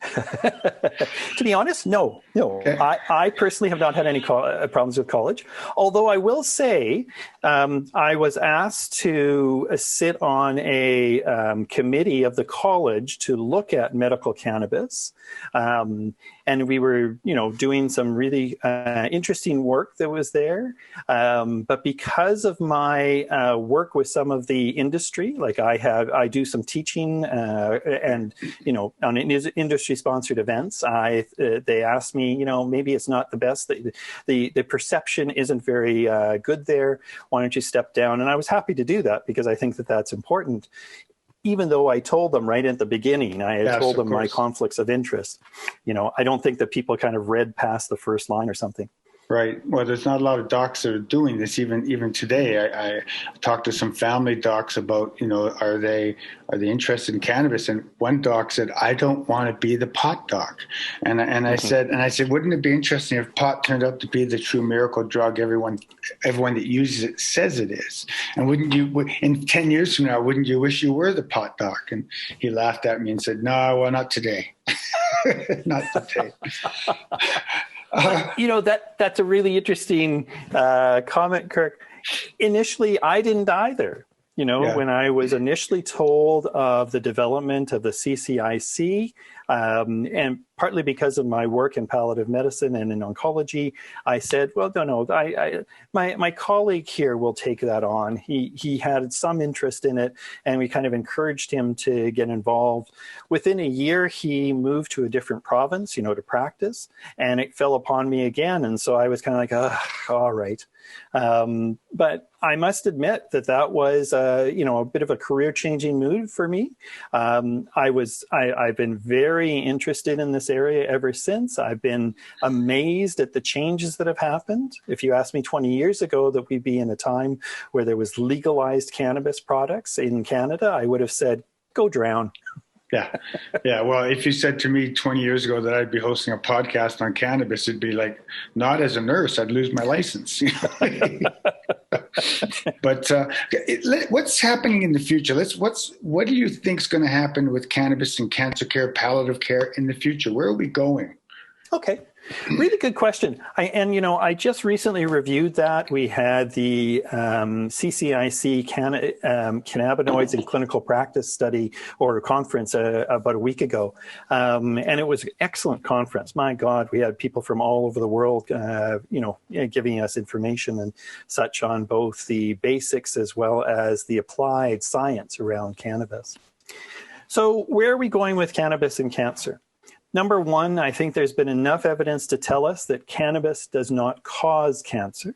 To be honest, no. Okay. I personally have not had any problems with college. Although I will say, I was asked to sit on a committee of the college to look at medical cannabis. And we were, you know, doing some really interesting work that was there. But because of my work with some of the industry, like I do some teaching and, you know, on industry-sponsored events, they asked me, you know, maybe it's not the best. The perception isn't very good there. Why don't you step down? And I was happy to do that because I think that that's important. Even though I told them right at the beginning, I had told them my conflicts of interest. You know, I don't think that people kind of read past the first line or something. Right. Well, there's not a lot of docs that are doing this. Even today, I talked to some family docs about, you know, are they interested in cannabis? And one doc said, "I don't want to be the pot doc." And I said, wouldn't it be interesting if pot turned out to be the true miracle drug everyone that uses it says it is? And wouldn't you, in 10 years from now, wouldn't you wish you were the pot doc? And he laughed at me and said, "No, well, not today." Not today. You know, that's a really interesting comment, Kirk. Initially, I didn't either. You know, when I was initially told of the development of the CCIC, and partly because of my work in palliative medicine and in oncology, I said, well, no, my colleague here will take that on. He had some interest in it, and we kind of encouraged him to get involved. Within a year, he moved to a different province, you know, to practice, and it fell upon me again. And so I was kind of like, all right. But I must admit that was, you know, a bit of a career-changing move for me. I've been very interested in this area ever since. I've been amazed at the changes that have happened. If you asked me 20 years ago that we'd be in a time where there was legalized cannabis products in Canada, I would have said, go drown. Yeah. Well, if you said to me 20 years ago that I'd be hosting a podcast on cannabis, it'd be like, not as a nurse, I'd lose my license. But what's happening in the future? What do you think is going to happen with cannabis and cancer care, palliative care in the future? Where are we going? Okay. Really good question. I just recently reviewed that. We had the CCIC cannabinoids in clinical practice study or conference about a week ago. And it was an excellent conference. My God, we had people from all over the world, giving us information and such on both the basics as well as the applied science around cannabis. So where are we going with cannabis and cancer? Number one, I think there's been enough evidence to tell us that cannabis does not cause cancer.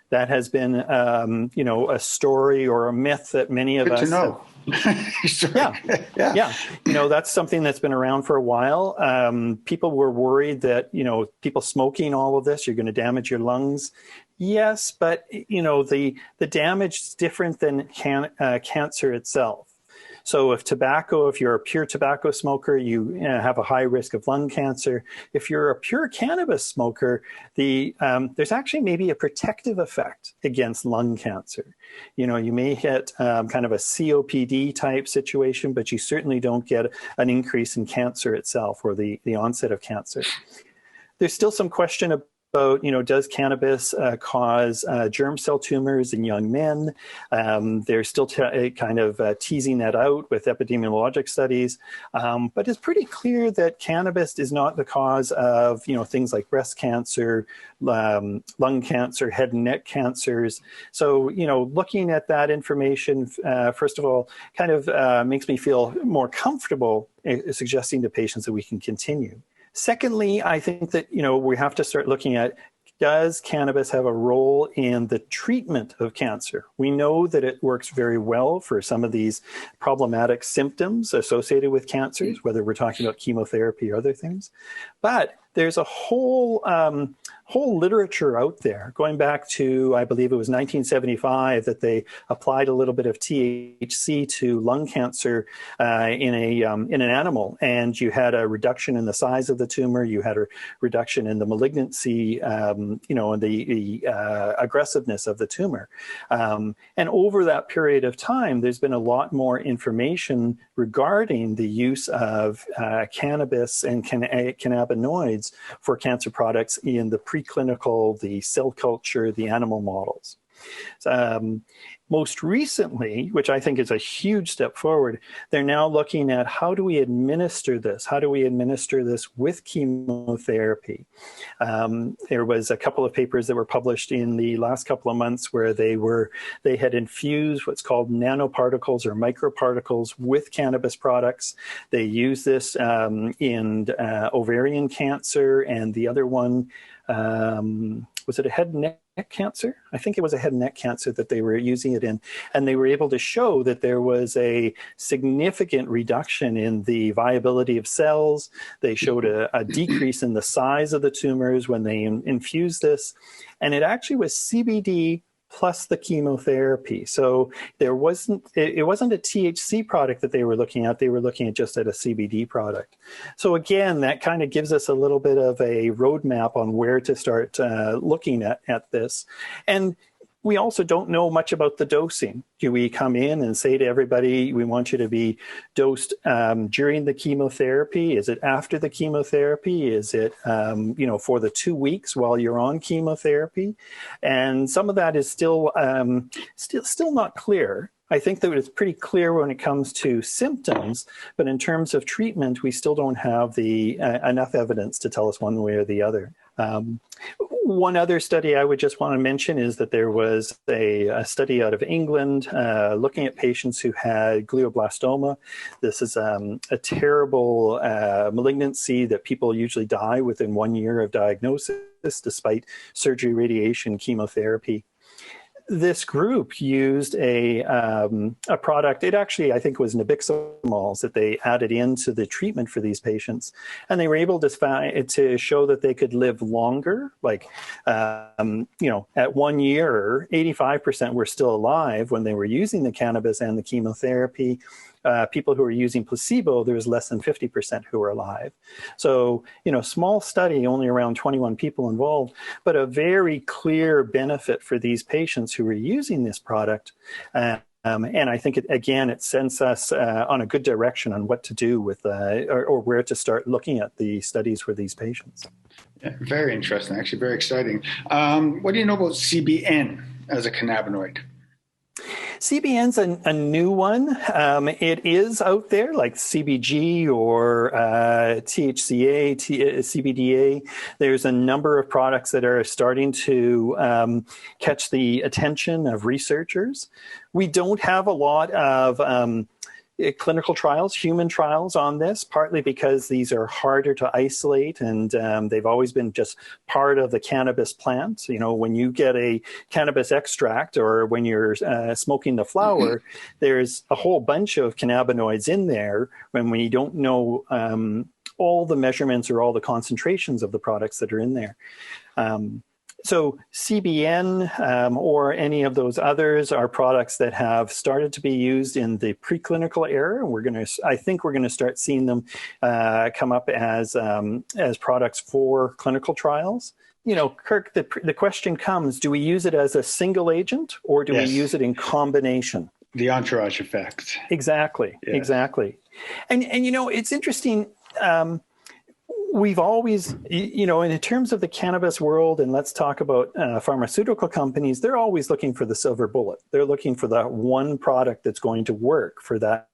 That has been, a story or a myth that many of us. Good to know. Yeah. You know, that's something that's been around for a while. People were worried that, you know, people smoking all of this, you're going to damage your lungs. Yes, but, you know, the damage is different than cancer itself. So if you're a pure tobacco smoker, you have a high risk of lung cancer. If you're a pure cannabis smoker, there's actually maybe a protective effect against lung cancer. You may get kind of a COPD type situation, but you certainly don't get an increase in cancer itself or the onset of cancer. There's still some question about, does cannabis cause germ cell tumors in young men? They're still kind of teasing that out with epidemiologic studies, but it's pretty clear that cannabis is not the cause of, things like breast cancer, lung cancer, head and neck cancers. So, looking at that information, first of all, kind of makes me feel more comfortable suggesting to patients that we can continue. Secondly, I think that, we have to start looking at, does cannabis have a role in the treatment of cancer? We know that it works very well for some of these problematic symptoms associated with cancers, whether we're talking about chemotherapy or other things. But there's a whole literature out there going back to, I believe it was 1975, that they applied a little bit of THC to lung cancer in an animal, and you had a reduction in the size of the tumor, you had a reduction in the malignancy, and the aggressiveness of the tumor. And over that period of time, there's been a lot more information regarding the use of cannabis and cannabinoids for cancer products in the preclinical, the cell culture, the animal models. Most recently, which I think is a huge step forward, they're now looking at how do we administer this? How do we administer this with chemotherapy? There was a couple of papers that were published in the last couple of months where they had infused what's called nanoparticles or microparticles with cannabis products. They use this in ovarian cancer, and the other one, was it a head and neck cancer? I think it was a head and neck cancer that they were using it in. And they were able to show that there was a significant reduction in the viability of cells. They showed a decrease in the size of the tumors when they infused this. And it actually was CBD plus the chemotherapy. So it wasn't a THC product that they were looking at. They were looking at just at a CBD product. So again, that kind of gives us a little bit of a roadmap on where to start looking at this. And we also don't know much about the dosing. Do we come in and say to everybody, we want you to be dosed during the chemotherapy? Is it after the chemotherapy? Is it, for the 2 weeks while you're on chemotherapy? And some of that is still not clear. I think that it's pretty clear when it comes to symptoms, but in terms of treatment, we still don't have enough evidence to tell us one way or the other. One other study I would just want to mention is that there was a study out of England looking at patients who had glioblastoma. This is a terrible malignancy that people usually die within 1 year of diagnosis, despite surgery, radiation, chemotherapy. This group used a product. It actually, I think, was nabiximols that they added into the treatment for these patients, and they were able to show that they could live longer. Like, at 1 year, 85% were still alive when they were using the cannabis and the chemotherapy. People who were using placebo, there was less than 50% who were alive. So, small study, only around 21 people involved, but a very clear benefit for these patients who were using this product. And I think, it sends us on a good direction on what to do with, or where to start looking at the studies for these patients. Yeah, very interesting, actually very exciting. What do you know about CBN as a cannabinoid? CBN's a new one. It is out there, like CBG or THCA, CBDA. There's a number of products that are starting to catch the attention of researchers. We don't have a lot of clinical trials, human trials on this, partly because these are harder to isolate, and they've always been just part of the cannabis plant. When you get a cannabis extract or when you're smoking the flower, there's a whole bunch of cannabinoids in there when we don't know all the measurements or all the concentrations of the products that are in there. So CBN or any of those others are products that have started to be used in the preclinical era. I think we're going to start seeing them come up as products for clinical trials. Kirk, the question comes, do we use it as a single agent or do we use it in combination? The entourage effect. Exactly. And it's interesting. We've always, in terms of the cannabis world, and let's talk about pharmaceutical companies, they're always looking for the silver bullet. They're looking for that one product that's going to work for that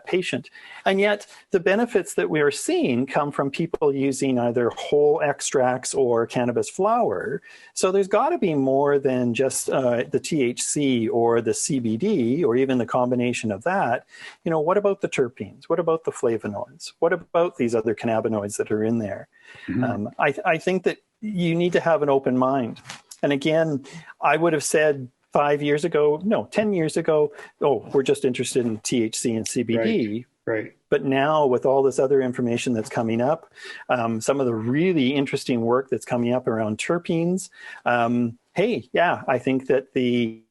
patient. And yet the benefits that we are seeing come from people using either whole extracts or cannabis flower. So there's got to be more than just the THC or the CBD or even the combination of that. What about the terpenes? What about the flavonoids? What about these other cannabinoids that are in there? Mm-hmm. I think that you need to have an open mind. And again, I would have said 10 years ago, we're just interested in THC and CBD. Right. But now with all this other information that's coming up, some of the really interesting work that's coming up around terpenes, I think that the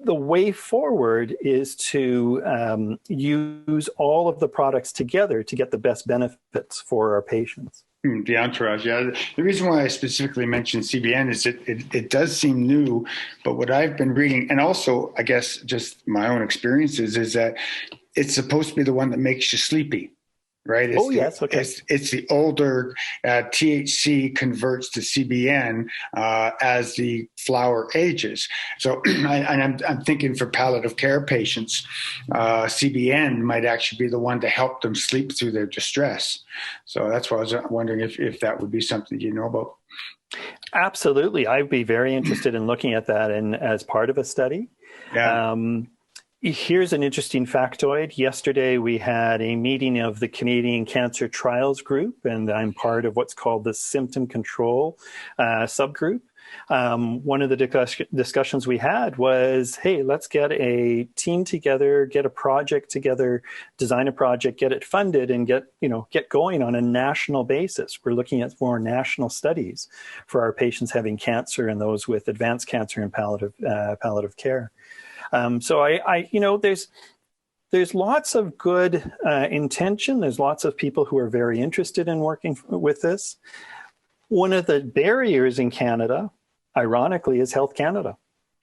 way forward is to use all of the products together to get the best benefits for our patients. The entourage, yeah. The reason why I specifically mentioned CBN is it does seem new, but what I've been reading, and also I guess just my own experiences, is that it's supposed to be the one that makes you sleepy, right? Yes, okay. It's the older THC converts to CBN as the flower ages. So, I'm thinking for palliative care patients, CBN might actually be the one to help them sleep through their distress. So that's why I was wondering if that would be something you know about. Absolutely. I'd be very interested in looking at that and as part of a study. Yeah. Here's an interesting factoid. Yesterday, we had a meeting of the Canadian Cancer Trials Group, and I'm part of what's called the Symptom Control subgroup. One of the discussions we had was, hey, let's get a team together, get a project together, design a project, get it funded, and get going on a national basis. We're looking at more national studies for our patients having cancer and those with advanced cancer and palliative care. So there's lots of good intention. There's lots of people who are very interested in working with this. One of the barriers in Canada, ironically, is Health Canada.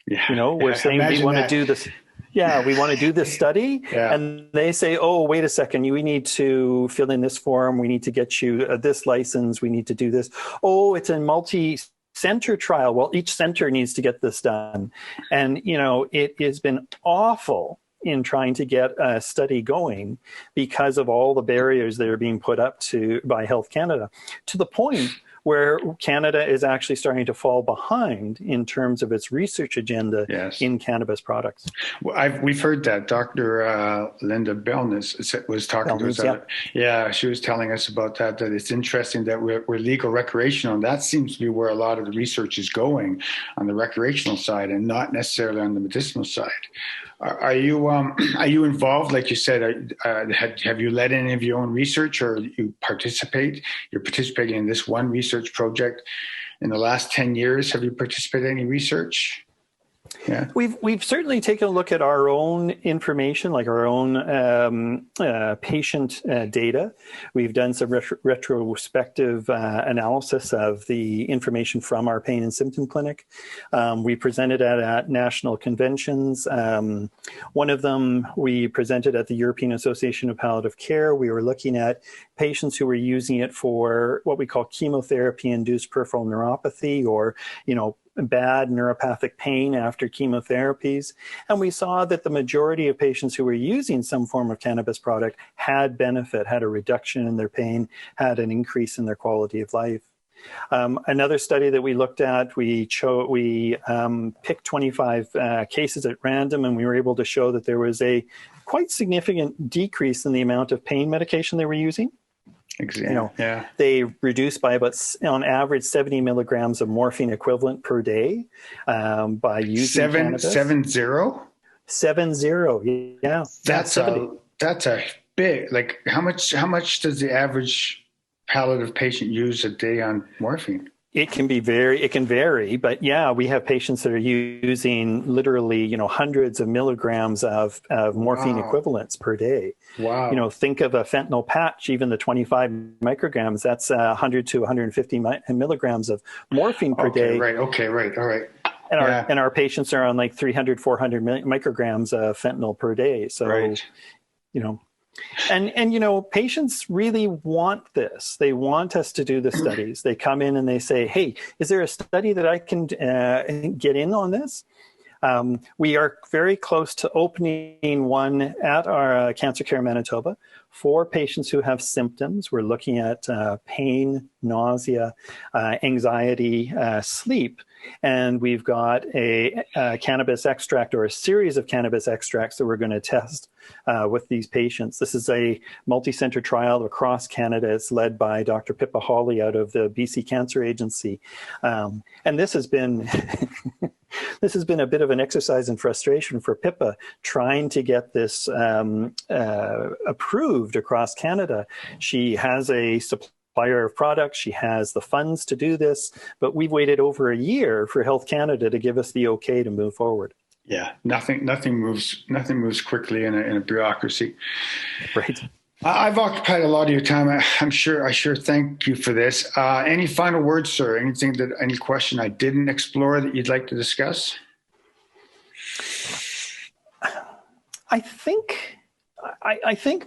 Yeah. We're saying we want to do this. Yeah, we want to do this study. Yeah. And they say, oh, wait a second, we need to fill in this form. We need to get you this license. We need to do this. Oh, it's a multi-center trial. Well, each center needs to get this done. And, it has been awful in trying to get a study going because of all the barriers that are being put up by Health Canada, to the point where Canada is actually starting to fall behind in terms of its research agenda in cannabis products. Well, we've heard that. Dr. Linda Belness was talking to us. Yeah, she was telling us about that it's interesting that we're legal recreational, and that seems to be where a lot of the research is going, on the recreational side and not necessarily on the medicinal side. Are you involved? Like you said, have you led any of your own research, or you participate? You're participating in this one research project. In the last 10 years, have you participated in any research? Yeah. We've certainly taken a look at our own information, like our own patient data. We've done some retrospective analysis of the information from our pain and symptom clinic. We presented at national conventions. One of them we presented at the European Association of Palliative Care. We were looking at patients who were using it for what we call chemotherapy-induced peripheral neuropathy, or, bad neuropathic pain after chemotherapies. And we saw that the majority of patients who were using some form of cannabis product had benefit, had a reduction in their pain, had an increase in their quality of life. Another study that we looked at, we picked 25 cases at random, and we were able to show that there was a quite significant decrease in the amount of pain medication they were using. They reduced by about, on average, 70 milligrams of morphine equivalent per day by using cannabis. 70? 70, yeah. That's a big, how much does the average palliative patient use a day on morphine? It can vary, but yeah, we have patients that are using literally, hundreds of milligrams of morphine equivalents per day. Wow. Think of a fentanyl patch, even the 25 micrograms, that's 100 to 150 milligrams of morphine per day. Right. Okay. Right. All right. And our patients are on like 300, 400 micrograms of fentanyl per day. So, right. And patients really want this. They want us to do the studies. They come in and they say, hey, is there a study that I can get in on this? We are very close to opening one at our Cancer Care Manitoba for patients who have symptoms. We're looking at pain, nausea, anxiety, sleep. And we've got a cannabis extract or a series of cannabis extracts that we're going to test with these patients. This is a multi-center trial across Canada. It's led by Dr. Pippa Hawley out of the BC Cancer Agency. And this has been this has been a bit of an exercise in frustration for Pippa, trying to get this approved across Canada. She has a supplier of products. She has the funds to do this, but we've waited over a year for Health Canada to give us the okay to move forward. Yeah, nothing moves quickly in a bureaucracy. Right. I've occupied a lot of your time. I sure thank you for this. Any final words, sir? Any question I didn't explore that you'd like to discuss? I think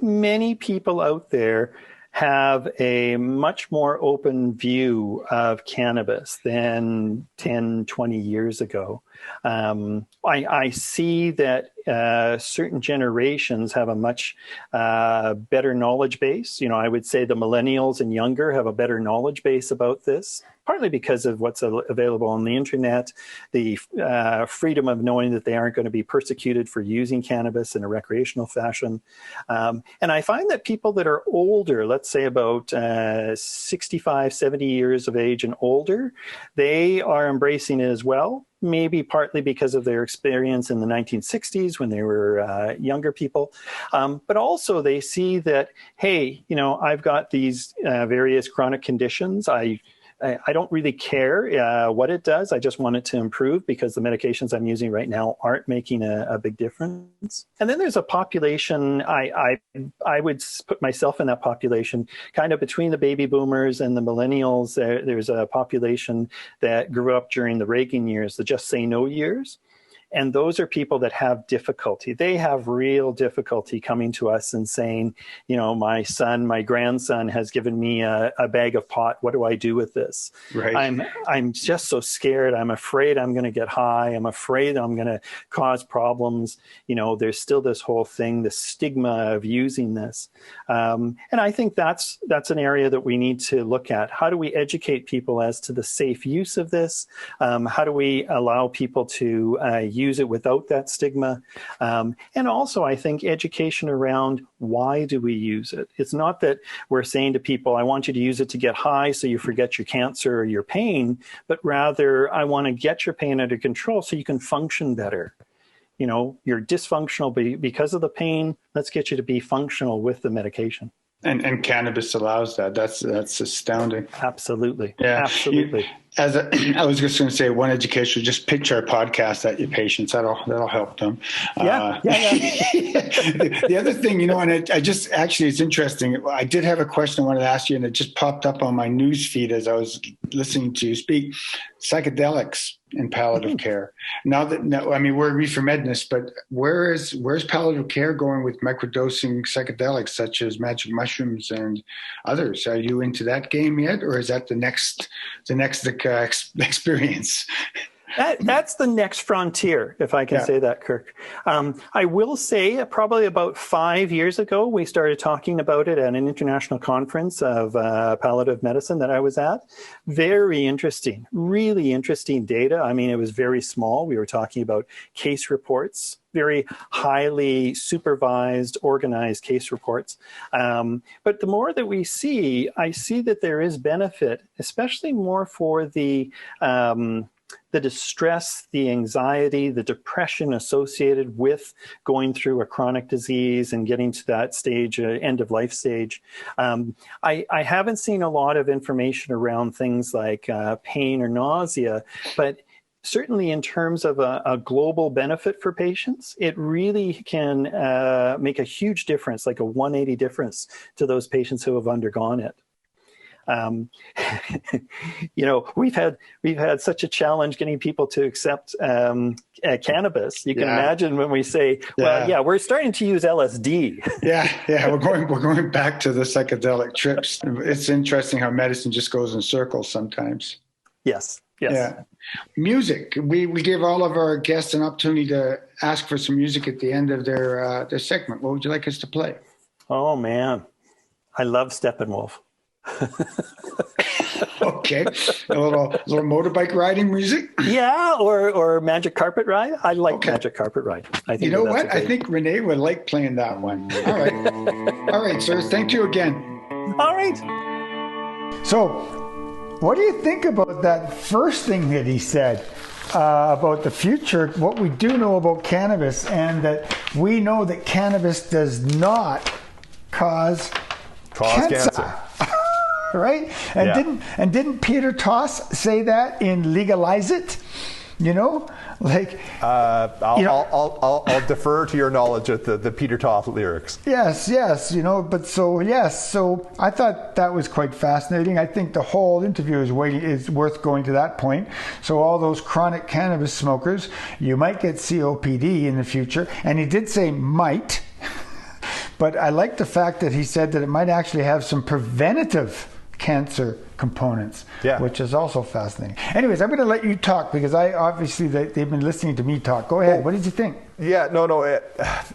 many people out there have a much more open view of cannabis than 10, 20 years ago. I see that certain generations have a much better knowledge base. I would say the millennials and younger have a better knowledge base about this, partly because of what's available on the internet, the freedom of knowing that they aren't going to be persecuted for using cannabis in a recreational fashion. And I find that people that are older, let's say about 65, 70 years of age and older, they are embracing it as well. Maybe partly because of their experience in the 1960s when they were younger people. But also they see that, hey, I've got these various chronic conditions. I don't really care what it does. I just want it to improve because the medications I'm using right now aren't making a big difference. And then there's a population, I would put myself in that population, kind of between the baby boomers and the millennials. There's a population that grew up during the Reagan years, the Just Say No years. And those are people that have difficulty. They have real difficulty coming to us and saying, my grandson has given me a bag of pot. What do I do with this? Right. I'm just so scared. I'm afraid I'm going to get high. I'm afraid I'm going to cause problems. There's still this whole thing, the stigma of using this. And I think that's an area that we need to look at. How do we educate people as to the safe use of this? How do we allow people to use it without that stigma? And also, I think education around why do we use it? It's not that we're saying to people, I want you to use it to get high so you forget your cancer or your pain, but rather I want to get your pain under control so you can function better. You're dysfunctional because of the pain. Let's get you to be functional with the medication. And cannabis allows that. That's astounding. Absolutely. Yeah. Absolutely. I was just going to say, one education, just pitch our podcast at your patients. That'll help them. Yeah. The other thing, and I just, actually, it's interesting. I did have a question I wanted to ask you, and it just popped up on my news feed as I was listening to you speak. Psychedelics in palliative care. We're at Reefer MEDness, but where's palliative care going with microdosing psychedelics such as magic mushrooms and others? Are you into that game yet, or is that the next experience? That's the next frontier, if I can say that, Kirk. I will say probably about 5 years ago, we started talking about it at an international conference of palliative medicine that I was at. Very interesting, really interesting data. It was very small. We were talking about case reports, very highly supervised, organized case reports. But the more that we see, I see that there is benefit, especially more for the distress, the anxiety, the depression associated with going through a chronic disease and getting to that stage, end of life stage. I haven't seen a lot of information around things like pain or nausea, but certainly in terms of a global benefit for patients, it really can make a huge difference, like a 180 difference to those patients who have undergone it. We've had such a challenge getting people to accept cannabis. You can imagine when we say, we're starting to use LSD. We're going back to the psychedelic trips. It's interesting how medicine just goes in circles sometimes. Yes. Yeah. Music. We give all of our guests an opportunity to ask for some music at the end of their segment. What would you like us to play? Oh man, I love Steppenwolf. Okay, a little motorbike riding music. Yeah, or Magic Carpet Ride. I like Magic Carpet Ride. I think you know what? I think Renee would like playing that one. All right, sir. Thank you again. All right. So, what do you think about that first thing that he said about the future? What we do know about cannabis, and that we know that cannabis does not cause cancer. Right? And didn't Peter Toss say that in Legalize It? I'll defer to your knowledge of the Peter Toth lyrics. Yes, so I thought that was quite fascinating. I think the whole interview is worth going to that point. So all those chronic cannabis smokers, you might get COPD in the future, and he did say might, but I like the fact that he said that it might actually have some preventative cancer components, which is also fascinating. Anyways, I'm going to let you talk because they've been listening to me talk. Go ahead. What did you think? Yeah,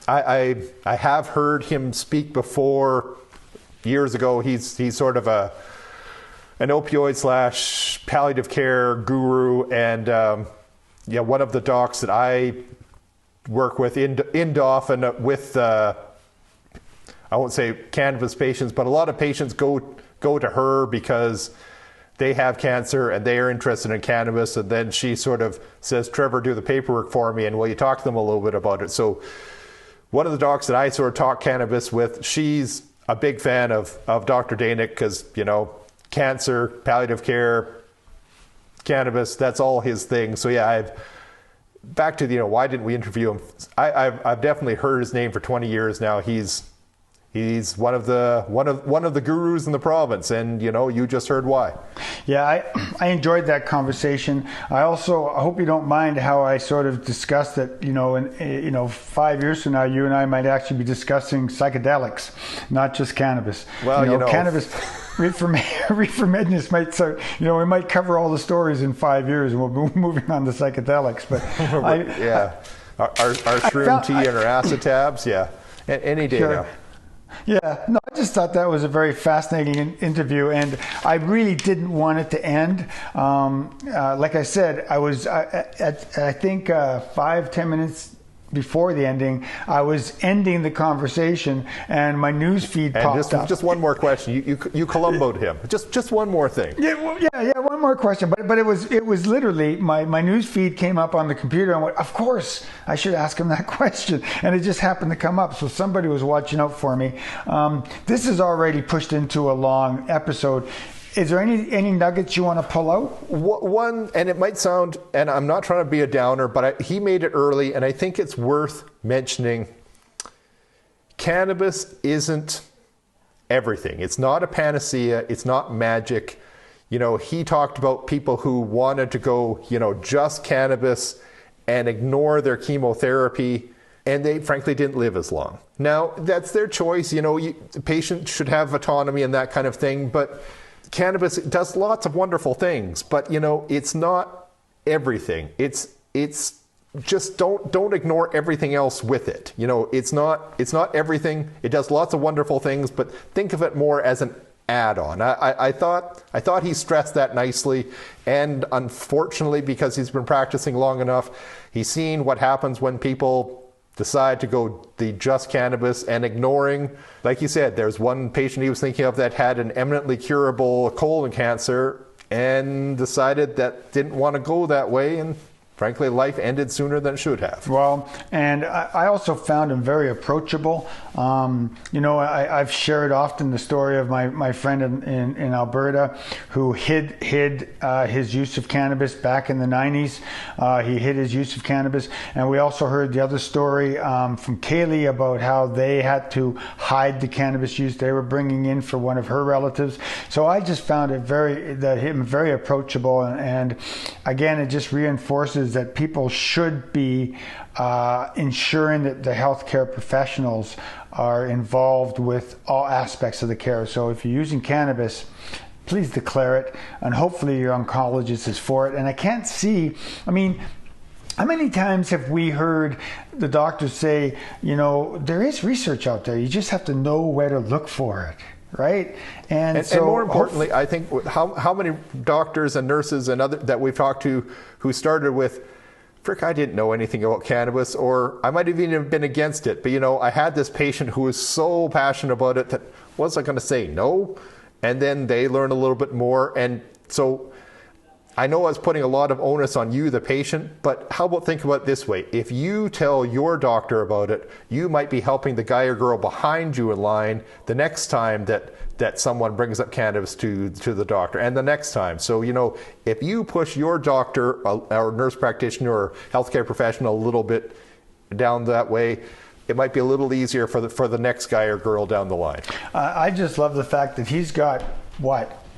I have heard him speak before years ago. He's sort of an opioid / palliative care guru, and one of the docs that I work with in DOF and with I won't say cannabis patients, but a lot of patients go to her because they have cancer and they are interested in cannabis, and then she sort of says, Trevor, do the paperwork for me, and will you talk to them a little bit about it? So one of the docs that I sort of talk cannabis with, she's a big fan of Dr. Daeninck because, cancer, palliative care, cannabis, that's all his thing. So back to why didn't we interview him? I've definitely heard his name for 20 years now. He's one of the gurus in the province, and you just heard why. Yeah, I enjoyed that conversation. I hope you don't mind how I sort of discussed that. In 5 years from now, you and I might actually be discussing psychedelics, not just cannabis. Well, cannabis. Reefer MEDness might start. We might cover all the stories in 5 years, and we'll be moving on to psychedelics. But our shroom tea and our acid tabs, any day now. Yeah, no, I just thought that was a very fascinating interview, and I really didn't want it to end. Like I said, I was I think 5-10 minutes before the ending, I was ending the conversation, and my news feed popped up. Just one more question. You Columboed him. Just one more thing. One more question. But it was literally my news feed came up on the computer, and I went, of course I should ask him that question, and it just happened to come up. So somebody was watching out for me. This is already pushed into a long episode. Is there any nuggets you want to pull out? One, and it might sound, and I'm not trying to be a downer, but he made it early, and I think it's worth mentioning. Cannabis isn't everything. It's not a panacea. It's not magic. He talked about people who wanted to go, just cannabis and ignore their chemotherapy, and they frankly didn't live as long. Now, that's their choice. The patient should have autonomy and that kind of thing, but cannabis does lots of wonderful things, but it's not everything. It's just don't ignore everything else with it. It's not everything. It does lots of wonderful things, but think of it more as an add-on. I thought he stressed that nicely, and unfortunately, because he's been practicing long enough, he's seen what happens when people decide to go the just cannabis and ignoring, like you said, there's one patient he was thinking of that had an eminently curable colon cancer, and decided that didn't want to go that way, and frankly, life ended sooner than it should have. Well, and I also found him very approachable. I've shared often the story of my friend in Alberta who hid his use of cannabis back in the 90s. He hid his use of cannabis. And we also heard the other story from Kaylee about how they had to hide the cannabis use they were bringing in for one of her relatives. So I just found him very approachable. And again, it just reinforces that people should be ensuring that the healthcare professionals are involved with all aspects of the care. So if you're using cannabis, please declare it, and hopefully your oncologist is for it. And I can't see, how many times have we heard the doctors say, there is research out there, you just have to know where to look for it. Right, and more importantly, I think how many doctors and nurses and other that we've talked to who started with, frick, I didn't know anything about cannabis, or I might have even been against it, but I had this patient who was so passionate about it that wasn't going to say no, and then they learn a little bit more, and so I know I was putting a lot of onus on you, the patient, but how about think about it this way? If you tell your doctor about it, you might be helping the guy or girl behind you in line the next time that someone brings up cannabis to the doctor, and the next time. So, if you push your doctor or nurse practitioner or healthcare professional a little bit down that way, it might be a little easier for the next guy or girl down the line. I just love the fact that he's got,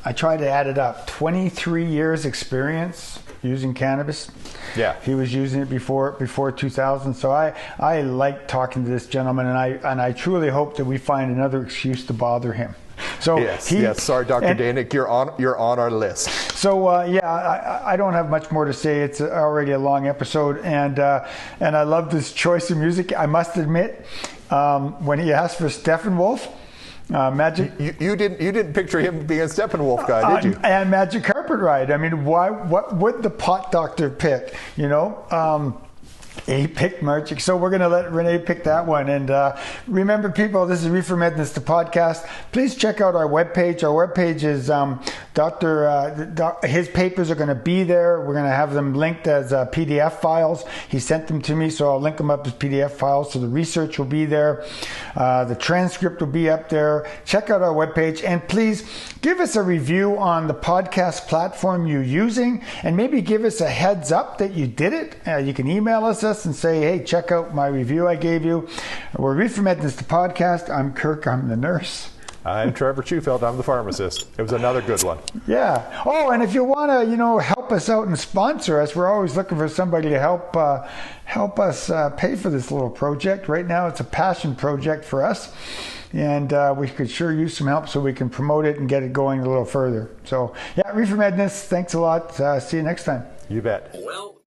I tried to add it up, 23 years experience using cannabis. Yeah. He was using it before 2000. So I like talking to this gentleman, and I truly hope that we find another excuse to bother him. So yes. Sorry, Dr. Daeninck, you're on our list. So I don't have much more to say. It's already a long episode, and I love this choice of music. I must admit, when he asked for Steppenwolf, Magic. You didn't picture him being a Steppenwolf guy, did you? And Magic Carpet Ride. What would the pot doctor pick? He picked Magic, so we're going to let Renee pick that one. And remember, people, this is Reefer MEDness, the podcast. Please check out our webpage. Our webpage is his papers are going to be there. We're going to have them linked as PDF files. He sent them to me, so I'll link them up as PDF files. So the research will be there. The transcript will be up there. Check out our webpage, and please give us a review on the podcast platform you're using, and maybe give us a heads up that you did it. You can email us and say, hey, check out my review I gave you. We're Reefer MEDness, the podcast. I'm Kirk. I'm the nurse. I'm Trevor Chufeld. I'm the pharmacist. It was another good one. Yeah. Oh, and if you want to, help us out and sponsor us, we're always looking for somebody to help us pay for this little project. Right now, it's a passion project for us, and we could sure use some help so we can promote it and get it going a little further. So, yeah, Reefer MEDness. Thanks a lot. See you next time. You bet. Well,